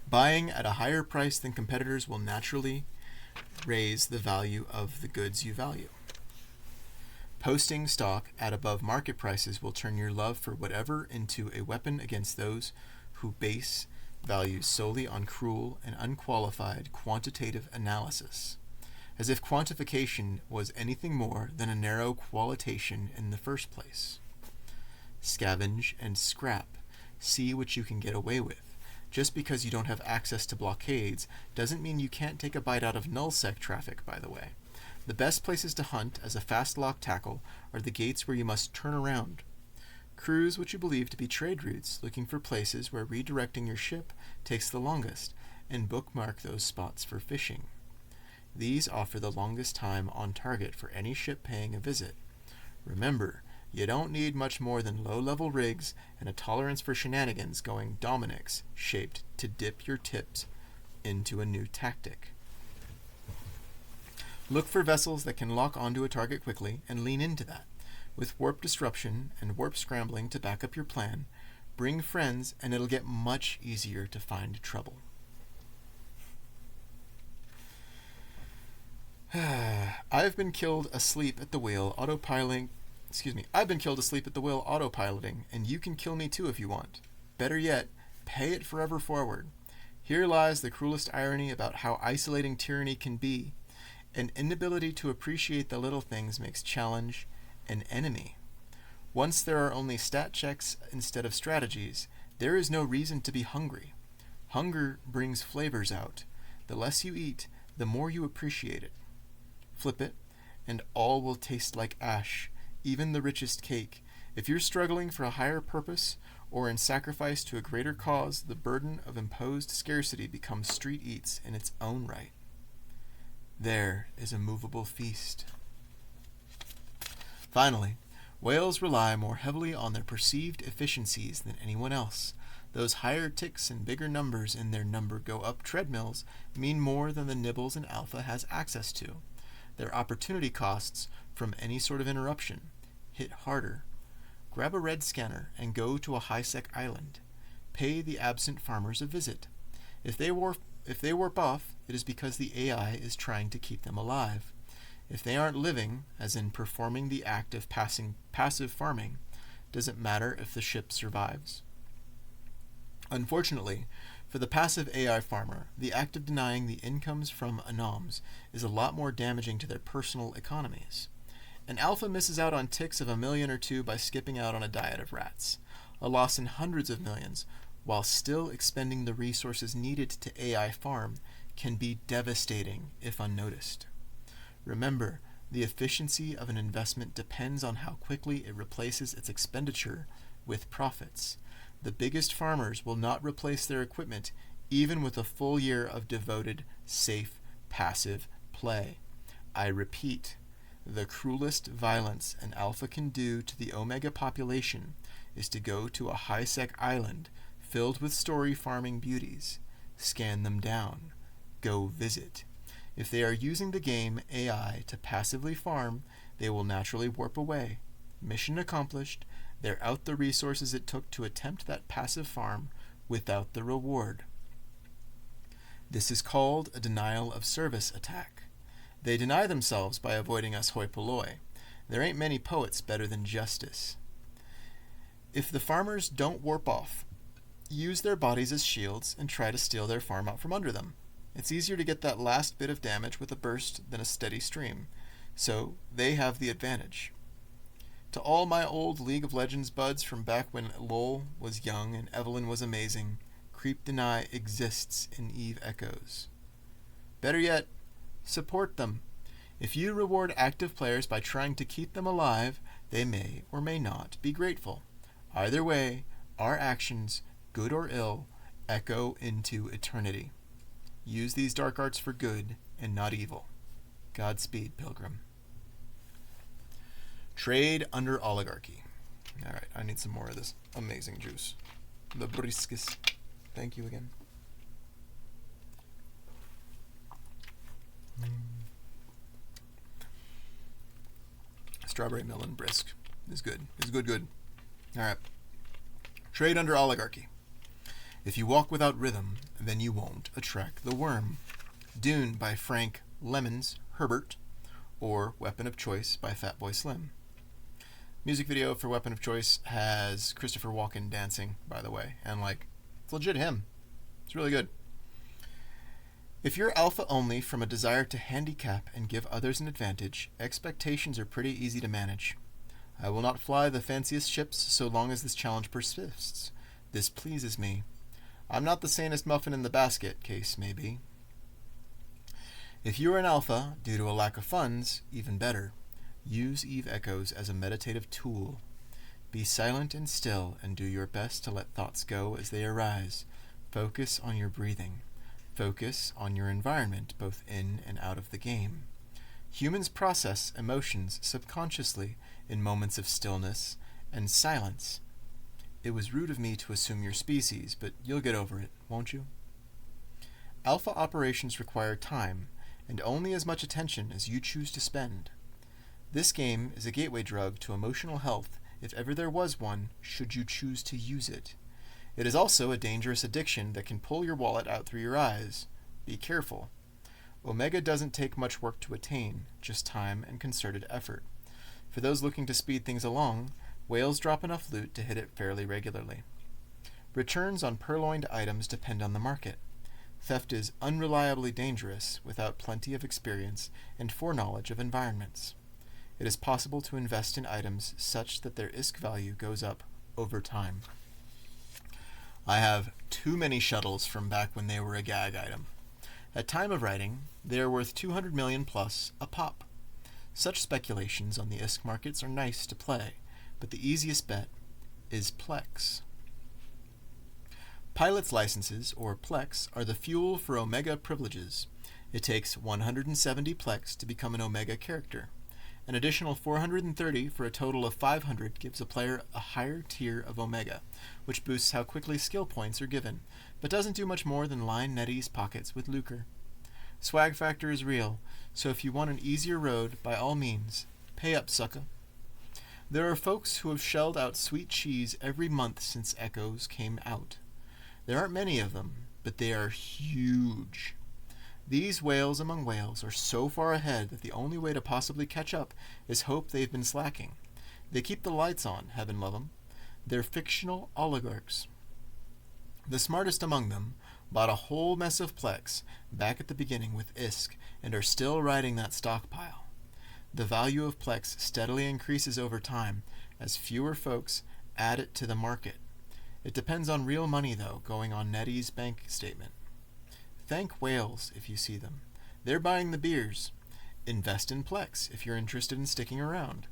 Buying at a higher price than competitors will naturally raise the value of the goods you value. Posting stock at above market prices will turn your love for whatever into a weapon against those who base values solely on cruel and unqualified quantitative analysis, as if quantification was anything more than a narrow qualitation in the first place. Scavenge and scrap. See what you can get away with. Just because you don't have access to blockades doesn't mean you can't take a bite out of nullsec traffic, by the way. The best places to hunt as a fast lock tackle are the gates where you must turn around. Cruise what you believe to be trade routes, looking for places where redirecting your ship takes the longest, and bookmark those spots for fishing. These offer the longest time on target for any ship paying a visit. Remember, you don't need much more than low-level rigs and a tolerance for shenanigans going Dominic's shaped to dip your tips into a new tactic. Look for vessels that can lock onto a target quickly and lean into that. With warp disruption and warp scrambling to back up your plan, bring friends and it'll get much easier to find trouble. I've been killed asleep at the wheel autopiloting, and you can kill me too if you want. Better yet, pay it forever forward. Here lies the cruelest irony about how isolating tyranny can be. An inability to appreciate the little things makes challenge an enemy. Once there are only stat checks instead of strategies, there is no reason to be hungry. Hunger brings flavors out. The less you eat, the more you appreciate it. Flip it, and all will taste like ash, even the richest cake. If you're struggling for a higher purpose or in sacrifice to a greater cause, the burden of imposed scarcity becomes street eats in its own right. There is a movable feast. Finally, whales rely more heavily on their perceived efficiencies than anyone else. Those higher ticks and bigger numbers in their number-go-up treadmills mean more than the nibbles an alpha has access to. Their opportunity costs from any sort of interruption hit harder. Grab a red scanner and go to a high-sec island. Pay the absent farmers a visit. If they warp off, it is because the AI is trying to keep them alive. If they aren't living, as in performing the act of passive farming, does it matter if the ship survives? Unfortunately, for the passive AI farmer, the act of denying the incomes from anoms is a lot more damaging to their personal economies. An alpha misses out on ticks of 1 million or 2 by skipping out on a diet of rats, a loss in hundreds of millions, while still expending the resources needed to AI farm can be devastating if unnoticed. Remember, the efficiency of an investment depends on how quickly it replaces its expenditure with profits. The biggest farmers will not replace their equipment even with a full year of devoted, safe, passive play. I repeat, the cruelest violence an alpha can do to the omega population is to go to a high-sec island filled with story farming beauties. Scan them down. Go visit. If they are using the game AI to passively farm, they will naturally warp away. Mission accomplished. They're out the resources it took to attempt that passive farm without the reward. This is called a denial of service attack. They deny themselves by avoiding us hoi polloi. There ain't many poets better than Justice. If the farmers don't warp off, use their bodies as shields and try to steal their farm out from under them. It's easier to get that last bit of damage with a burst than a steady stream, so they have the advantage. To all my old League of Legends buds from back when LoL was young and Evelyn was amazing, Creep Deny exists in Eve Echoes. Better yet, support them. If you reward active players by trying to keep them alive, they may or may not be grateful. Either way, our actions, good or ill, echo into eternity. Use these dark arts for good and not evil. Godspeed, Pilgrim. Trade under oligarchy. Alright, I need some more of this amazing juice. The briskus. Thank you again. Strawberry melon brisk is good. Is good. Alright. Trade under oligarchy. If you walk without rhythm, then you won't attract the worm. Dune by Frank Lemons Herbert, or Weapon of Choice by Fatboy Slim. Music video for Weapon of Choice has Christopher Walken dancing, by the way, and it's legit him. It's really good. If you're alpha only from a desire to handicap and give others an advantage, expectations are pretty easy to manage. I will not fly the fanciest ships so long as this challenge persists. This pleases me. I'm not the sanest muffin in the basket, case may be. If you are an alpha, due to a lack of funds, even better. Use Eve Echoes as a meditative tool. Be silent and still and do your best to let thoughts go as they arise. Focus on your breathing. Focus on your environment, both in and out of the game. Humans process emotions subconsciously in moments of stillness and silence. It was rude of me to assume your species, but you'll get over it, won't you? Alpha operations require time, and only as much attention as you choose to spend. This game is a gateway drug to emotional health, if ever there was one, should you choose to use it. It is also a dangerous addiction that can pull your wallet out through your eyes. Be careful. Omega doesn't take much work to attain, just time and concerted effort. For those looking to speed things along, whales drop enough loot to hit it fairly regularly. Returns on purloined items depend on the market. Theft is unreliably dangerous without plenty of experience and foreknowledge of environments. It is possible to invest in items such that their ISK value goes up over time. I have too many shuttles from back when they were a gag item. At time of writing, they are worth 200 million plus a pop. Such speculations on the ISK markets are nice to play, but the easiest bet is Plex. Pilot's licenses, or Plex, are the fuel for Omega privileges. It takes 170 Plex to become an Omega character. An additional 430 for a total of 500 gives a player a higher tier of Omega, which boosts how quickly skill points are given, but doesn't do much more than line Nettie's pockets with lucre. Swag factor is real, so if you want an easier road, by all means, pay up, sucka. There are folks who have shelled out sweet cheese every month since Echoes came out. There aren't many of them, but they are huge. These whales among whales are so far ahead that the only way to possibly catch up is hope they've been slacking. They keep the lights on, heaven love 'em. They're fictional oligarchs. The smartest among them bought a whole mess of Plex back at the beginning with ISK and are still riding that stockpile. The value of Plex steadily increases over time as fewer folks add it to the market. It depends on real money, though, going on Nettie's bank statement. Thank whales if you see them. They're buying the beers. Invest in Plex if you're interested in sticking around.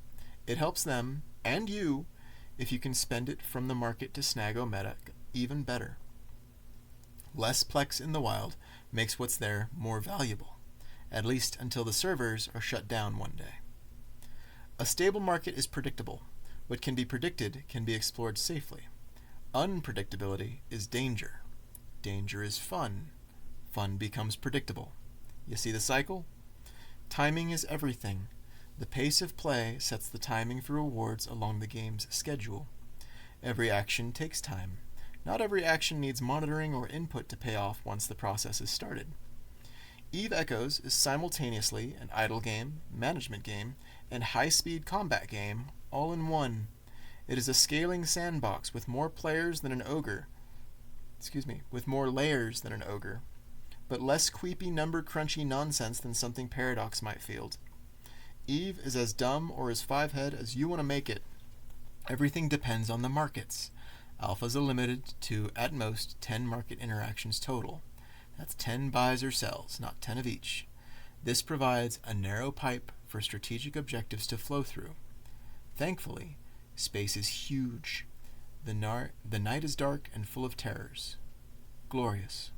It helps them, and you, if you can spend it from the market to snag Omega, even better. Less Plex in the wild makes what's there more valuable, at least until the servers are shut down one day. A stable market is predictable. What can be predicted can be explored safely. Unpredictability is danger. Danger is fun. Fun becomes predictable. You see the cycle? Timing is everything. The pace of play sets the timing for rewards along the game's schedule. Every action takes time. Not every action needs monitoring or input to pay off once the process is started. Eve Echoes is simultaneously an idle game, management game, and high-speed combat game all in one. It is a scaling sandbox with more players than an ogre. With more layers than an ogre, but less queepy number-crunchy nonsense than something Paradox might field. Eve is as dumb or as five-head as you want to make it. Everything depends on the markets. Alphas are limited to, at most, 10 market interactions total. That's 10 buys or sells, not 10 of each. This provides a narrow pipe for strategic objectives to flow through. Thankfully, space is huge. The night is dark and full of terrors. Glorious.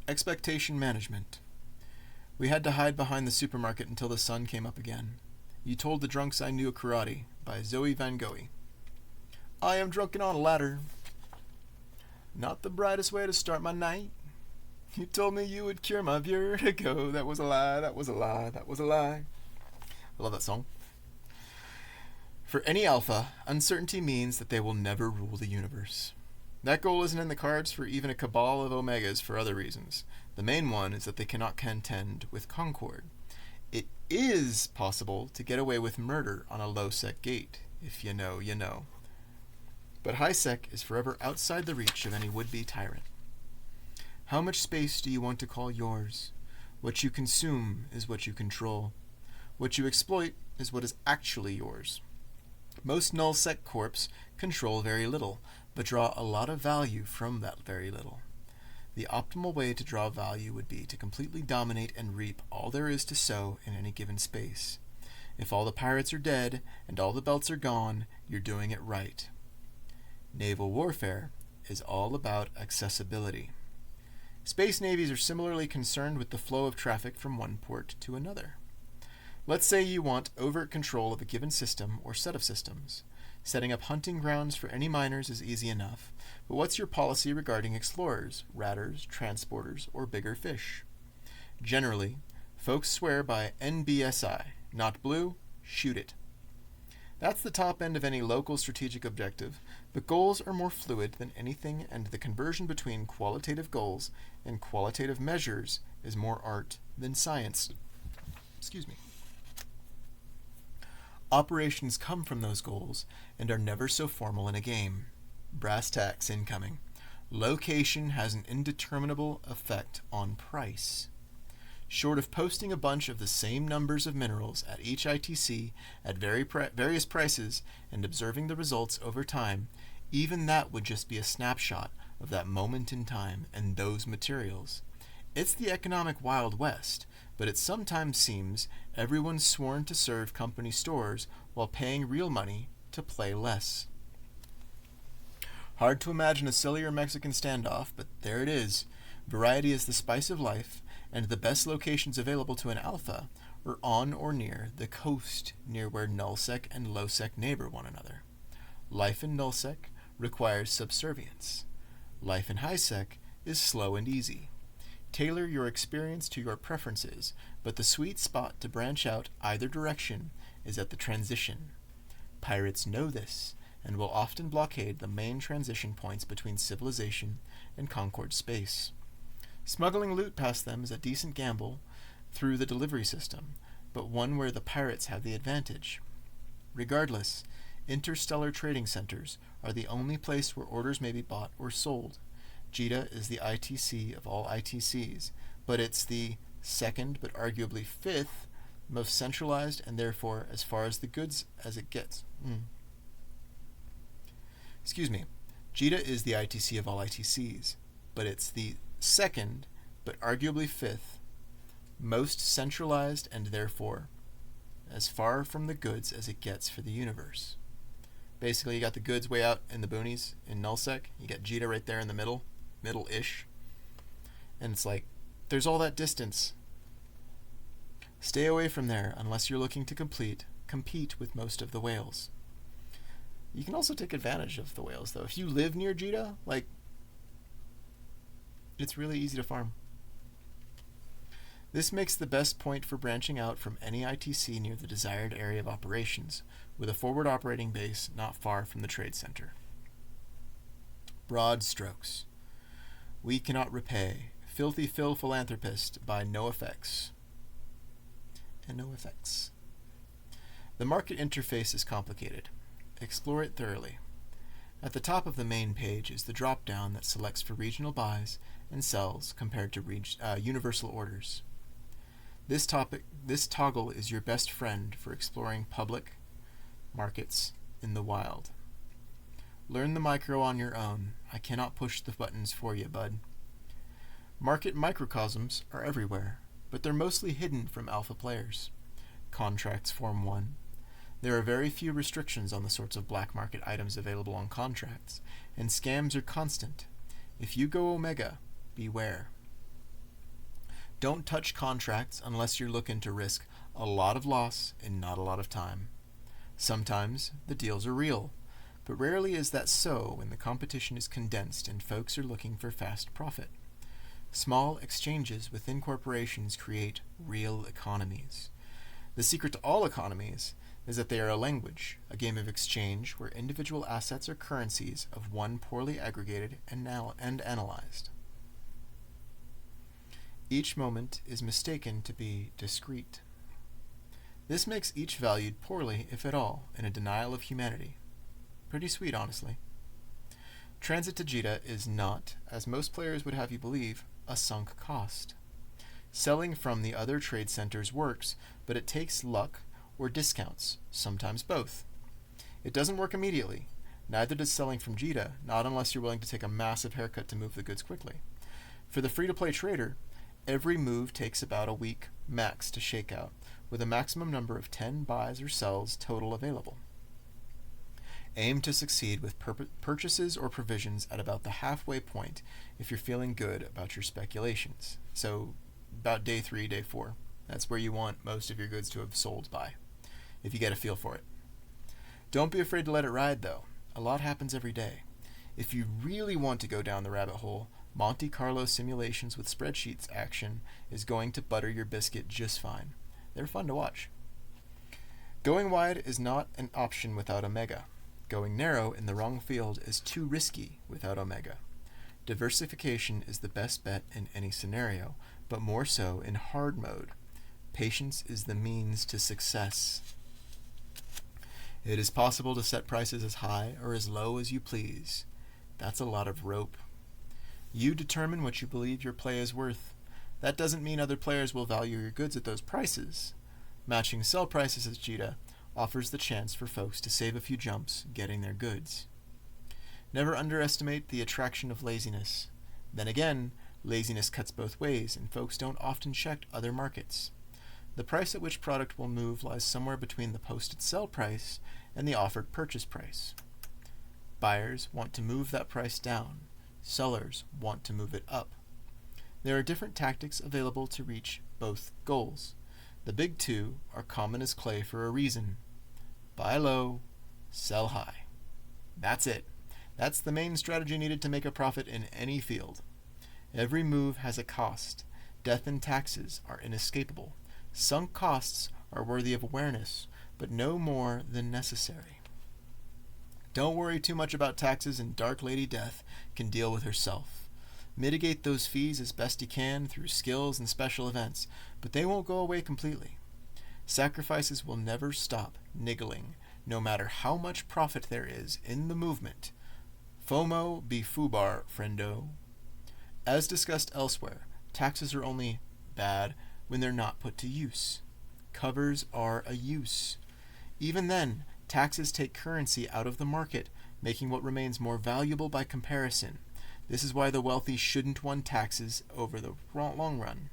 Expectation management. We had to hide behind the supermarket until the sun came up again. You told the drunks I knew karate, by Zoe Van Gogh. I am drunken on a ladder. Not the brightest way to start my night. You told me you would cure my vertigo. That was a lie, that was a lie, that was a lie. I love that song. For any alpha, uncertainty means that they will never rule the universe. That goal isn't in the cards for even a cabal of omegas for other reasons. The main one is that they cannot contend with concord. It is possible to get away with murder on a low-sec gate. If you know, you know. But high-sec is forever outside the reach of any would-be tyrant. How much space do you want to call yours? What you consume is what you control. What you exploit is what is actually yours. Most null-sec corps control very little, but draw a lot of value from that very little. The optimal way to draw value would be to completely dominate and reap all there is to sow in any given space. If all the pirates are dead and all the belts are gone, you're doing it right. Naval warfare is all about accessibility. Space navies are similarly concerned with the flow of traffic from one port to another. Let's say you want overt control of a given system or set of systems. Setting up hunting grounds for any miners is easy enough, but what's your policy regarding explorers, ratters, transporters, or bigger fish? Generally, folks swear by NBSI, not blue, shoot it. That's the top end of any local strategic objective, but goals are more fluid than anything, and the conversion between qualitative goals and qualitative measures is more art than science. Operations come from those goals and are never so formal in a game. Brass tacks incoming. Location has an indeterminable effect on price. Short of posting a bunch of the same numbers of minerals at each ITC at various prices and observing the results over time, even that would just be a snapshot of that moment in time and those materials. It's the economic Wild West, but it sometimes seems everyone's sworn to serve company stores while paying real money to play less. Hard to imagine a sillier Mexican standoff, but there it is. Variety is the spice of life, and the best locations available to an alpha are on or near the coast, near where nullsec and lowsec neighbor one another. Life in nullsec requires subservience. Life in highsec is slow and easy. Tailor your experience to your preferences, but the sweet spot to branch out either direction is at the transition. Pirates know this, and will often blockade the main transition points between civilization and Concord space. Smuggling loot past them is a decent gamble through the delivery system, but one where the pirates have the advantage. Regardless, interstellar trading centers are the only place where orders may be bought or sold. JITA is the ITC of all ITCs, but it's the second, but arguably fifth, most centralized and therefore as far as the goods as it gets. JITA is the ITC of all ITCs, but it's the second, but arguably fifth, most centralized and therefore as far from the goods as it gets for the universe. Basically, you got the goods way out in the boonies in nullsec. You got JITA right there in the middle-ish. And it's like, there's all that distance. Stay away from there unless you're looking to complete compete with most of the whales. You can also take advantage of the whales, though. If you live near JITA, it's really easy to farm. This makes the best point for branching out from any ITC near the desired area of operations, with a forward operating base not far from the trade center. Broad strokes. We cannot repay. Filthy Phil Philanthropist by No Effects. And no effects. The market interface is complicated. Explore it thoroughly. At the top of the main page is the drop-down that selects for regional buys and sells compared to universal orders. This toggle is your best friend for exploring public markets in the wild. Learn the micro on your own. I cannot push the buttons for you, bud. Market microcosms are everywhere, but they're mostly hidden from alpha players. Contracts form one. There are very few restrictions on the sorts of black market items available on contracts, and scams are constant. If you go Omega, beware. Don't touch contracts unless you're looking to risk a lot of loss in not a lot of time. Sometimes the deals are real, but rarely is that so when the competition is condensed and folks are looking for fast profit. Small exchanges within corporations create real economies. The secret to all economies is that they are a language, a game of exchange where individual assets are currencies of one poorly aggregated and analyzed. Each moment is mistaken to be discrete. This makes each valued poorly, if at all, in a denial of humanity. Pretty sweet, honestly. Transit to JITA is not, as most players would have you believe, a sunk cost. Selling from the other trade centers works, but it takes luck or discounts, sometimes both. It doesn't work immediately. Neither does selling from JITA, not unless you're willing to take a massive haircut to move the goods quickly. For the free-to-play trader, every move takes about a week max to shake out, with a maximum number of 10 buys or sells total available. Aim to succeed with purchases or provisions at about the halfway point if you're feeling good about your speculations. So about day 3, day 4. That's where you want most of your goods to have sold by, if you get a feel for it. Don't be afraid to let it ride, though. A lot happens every day. If you really want to go down the rabbit hole, Monte Carlo simulations with spreadsheets action is going to butter your biscuit just fine. They're fun to watch. Going wide is not an option without Omega. Going narrow in the wrong field is too risky without Omega. Diversification is the best bet in any scenario, but more so in hard mode. Patience is the means to success. It is possible to set prices as high or as low as you please. That's a lot of rope. You determine what you believe your play is worth. That doesn't mean other players will value your goods at those prices. Matching sell prices as JITA offers the chance for folks to save a few jumps getting their goods. Never underestimate the attraction of laziness. Then again, laziness cuts both ways, and folks don't often check other markets. The price at which product will move lies somewhere between the posted sell price and the offered purchase price. Buyers want to move that price down. Sellers want to move it up. There are different tactics available to reach both goals. The big two are common as clay for a reason. Buy low, sell high. That's it. That's the main strategy needed to make a profit in any field. Every move has a cost. Death and taxes are inescapable. Sunk costs are worthy of awareness, but no more than necessary. Don't worry too much about taxes, and Dark Lady Death can deal with herself. Mitigate those fees as best you can through skills and special events, but they won't go away completely. Sacrifices will never stop niggling, no matter how much profit there is in the movement. FOMO be FUBAR, friendo. As discussed elsewhere, taxes are only bad when they're not put to use. Covers are a use. Even then, taxes take currency out of the market, making what remains more valuable by comparison. This is why the wealthy shouldn't want taxes over the long run.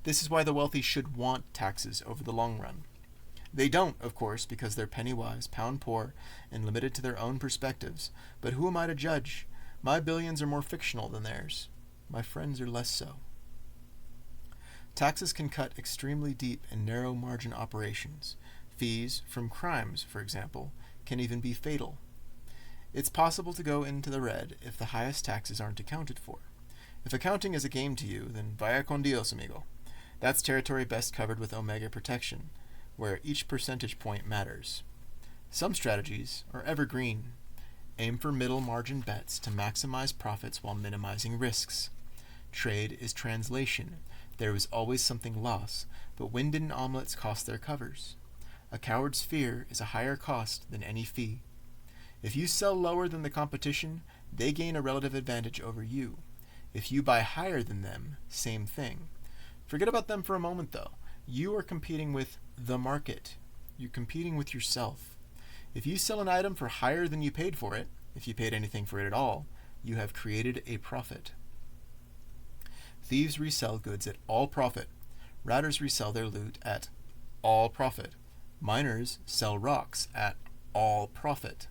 This is why the wealthy should want taxes over the long run. They don't, of course, because they're penny-wise, pound-poor, and limited to their own perspectives. But who am I to judge? My billions are more fictional than theirs. My friends are less so. Taxes can cut extremely deep in narrow-margin operations. Fees from crimes, for example, can even be fatal. It's possible to go into the red if the highest taxes aren't accounted for. If accounting is a game to you, then vaya con Dios, amigo. That's territory best covered with Omega protection, where each percentage point matters. Some strategies are evergreen. Aim for middle margin bets to maximize profits while minimizing risks. Trade is translation. There is always something lost, but wind and omelets cost their covers. A coward's fear is a higher cost than any fee. If you sell lower than the competition, they gain a relative advantage over you. If you buy higher than them, same thing. Forget about them for a moment, though. You are competing with the market. You're competing with yourself. If you sell an item for higher than you paid for it, if you paid anything for it at all, you have created a profit. Thieves resell goods at all profit. Routers resell their loot at all profit. Miners sell rocks at all profit.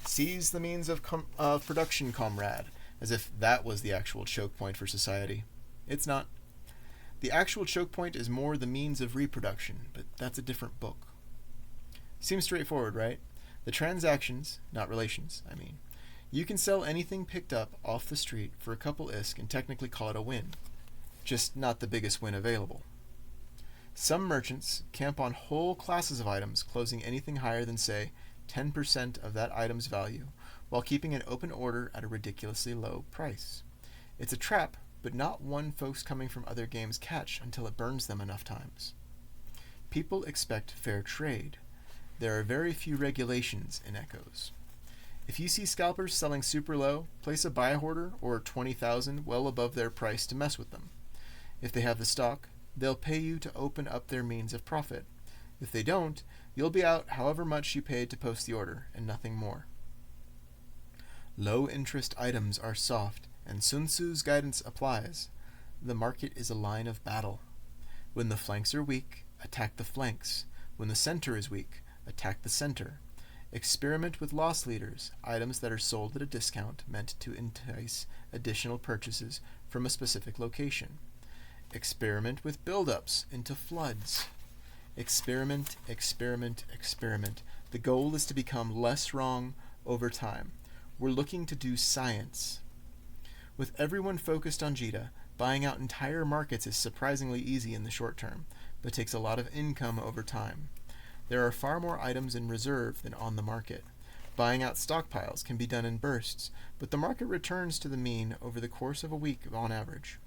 Seize the means of production, comrade, as if that was the actual choke point for society. It's not. The actual choke point is more the means of reproduction, but that's a different book. Seems straightforward, right? The transactions, not relations, I mean. You can sell anything picked up off the street for a couple ISK and technically call it a win. Just not the biggest win available. Some merchants camp on whole classes of items, closing anything higher than, say, 10% of that item's value, while keeping an open order at a ridiculously low price. It's a trap, but not one folks coming from other games catch until it burns them enough times. People expect fair trade. There are very few regulations in Echoes. If you see scalpers selling super low, place a buy order or 20,000 well above their price to mess with them. If they have the stock, they'll pay you to open up their means of profit. If they don't, you'll be out however much you paid to post the order, and nothing more. Low interest items are soft, and Sun Tzu's guidance applies. The market is a line of battle. When the flanks are weak, attack the flanks. When the center is weak, attack the center. Experiment with loss leaders, items that are sold at a discount meant to entice additional purchases from a specific location. Experiment with build-ups into floods. Experiment, experiment, experiment. The goal is to become less wrong over time. We're looking to do science. With everyone focused on JITA, buying out entire markets is surprisingly easy in the short term, but takes a lot of income over time. There are far more items in reserve than on the market. Buying out stockpiles can be done in bursts, but the market returns to the mean over the course of a week on average.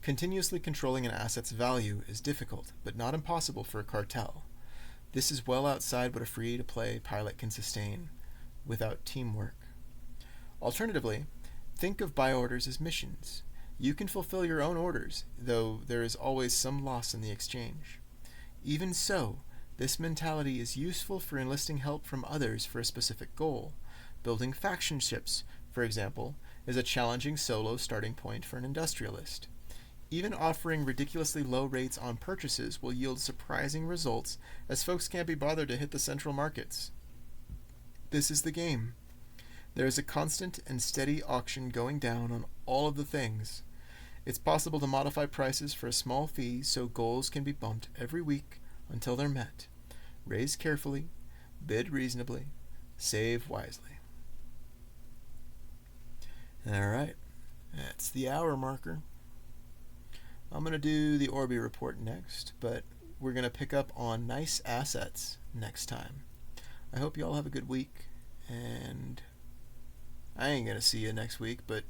Continuously controlling an asset's value is difficult, but not impossible for a cartel. This is well outside what a free-to-play pilot can sustain without teamwork. Alternatively, think of buy orders as missions. You can fulfill your own orders, though there is always some loss in the exchange. Even so, this mentality is useful for enlisting help from others for a specific goal. Building faction ships, for example, is a challenging solo starting point for an industrialist. Even offering ridiculously low rates on purchases will yield surprising results, as folks can't be bothered to hit the central markets. This is the game. There is a constant and steady auction going down on all of the things. It's possible to modify prices for a small fee so goals can be bumped every week until they're met. Raise carefully, bid reasonably, save wisely. Alright, that's the hour marker. I'm going to do the Orbi report next, but we're going to pick up on nice assets next time. I hope you all have a good week, and I ain't going to see you next week, but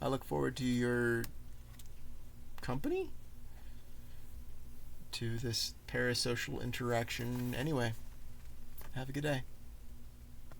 I look forward to your company? To this parasocial interaction anyway. Have a good day.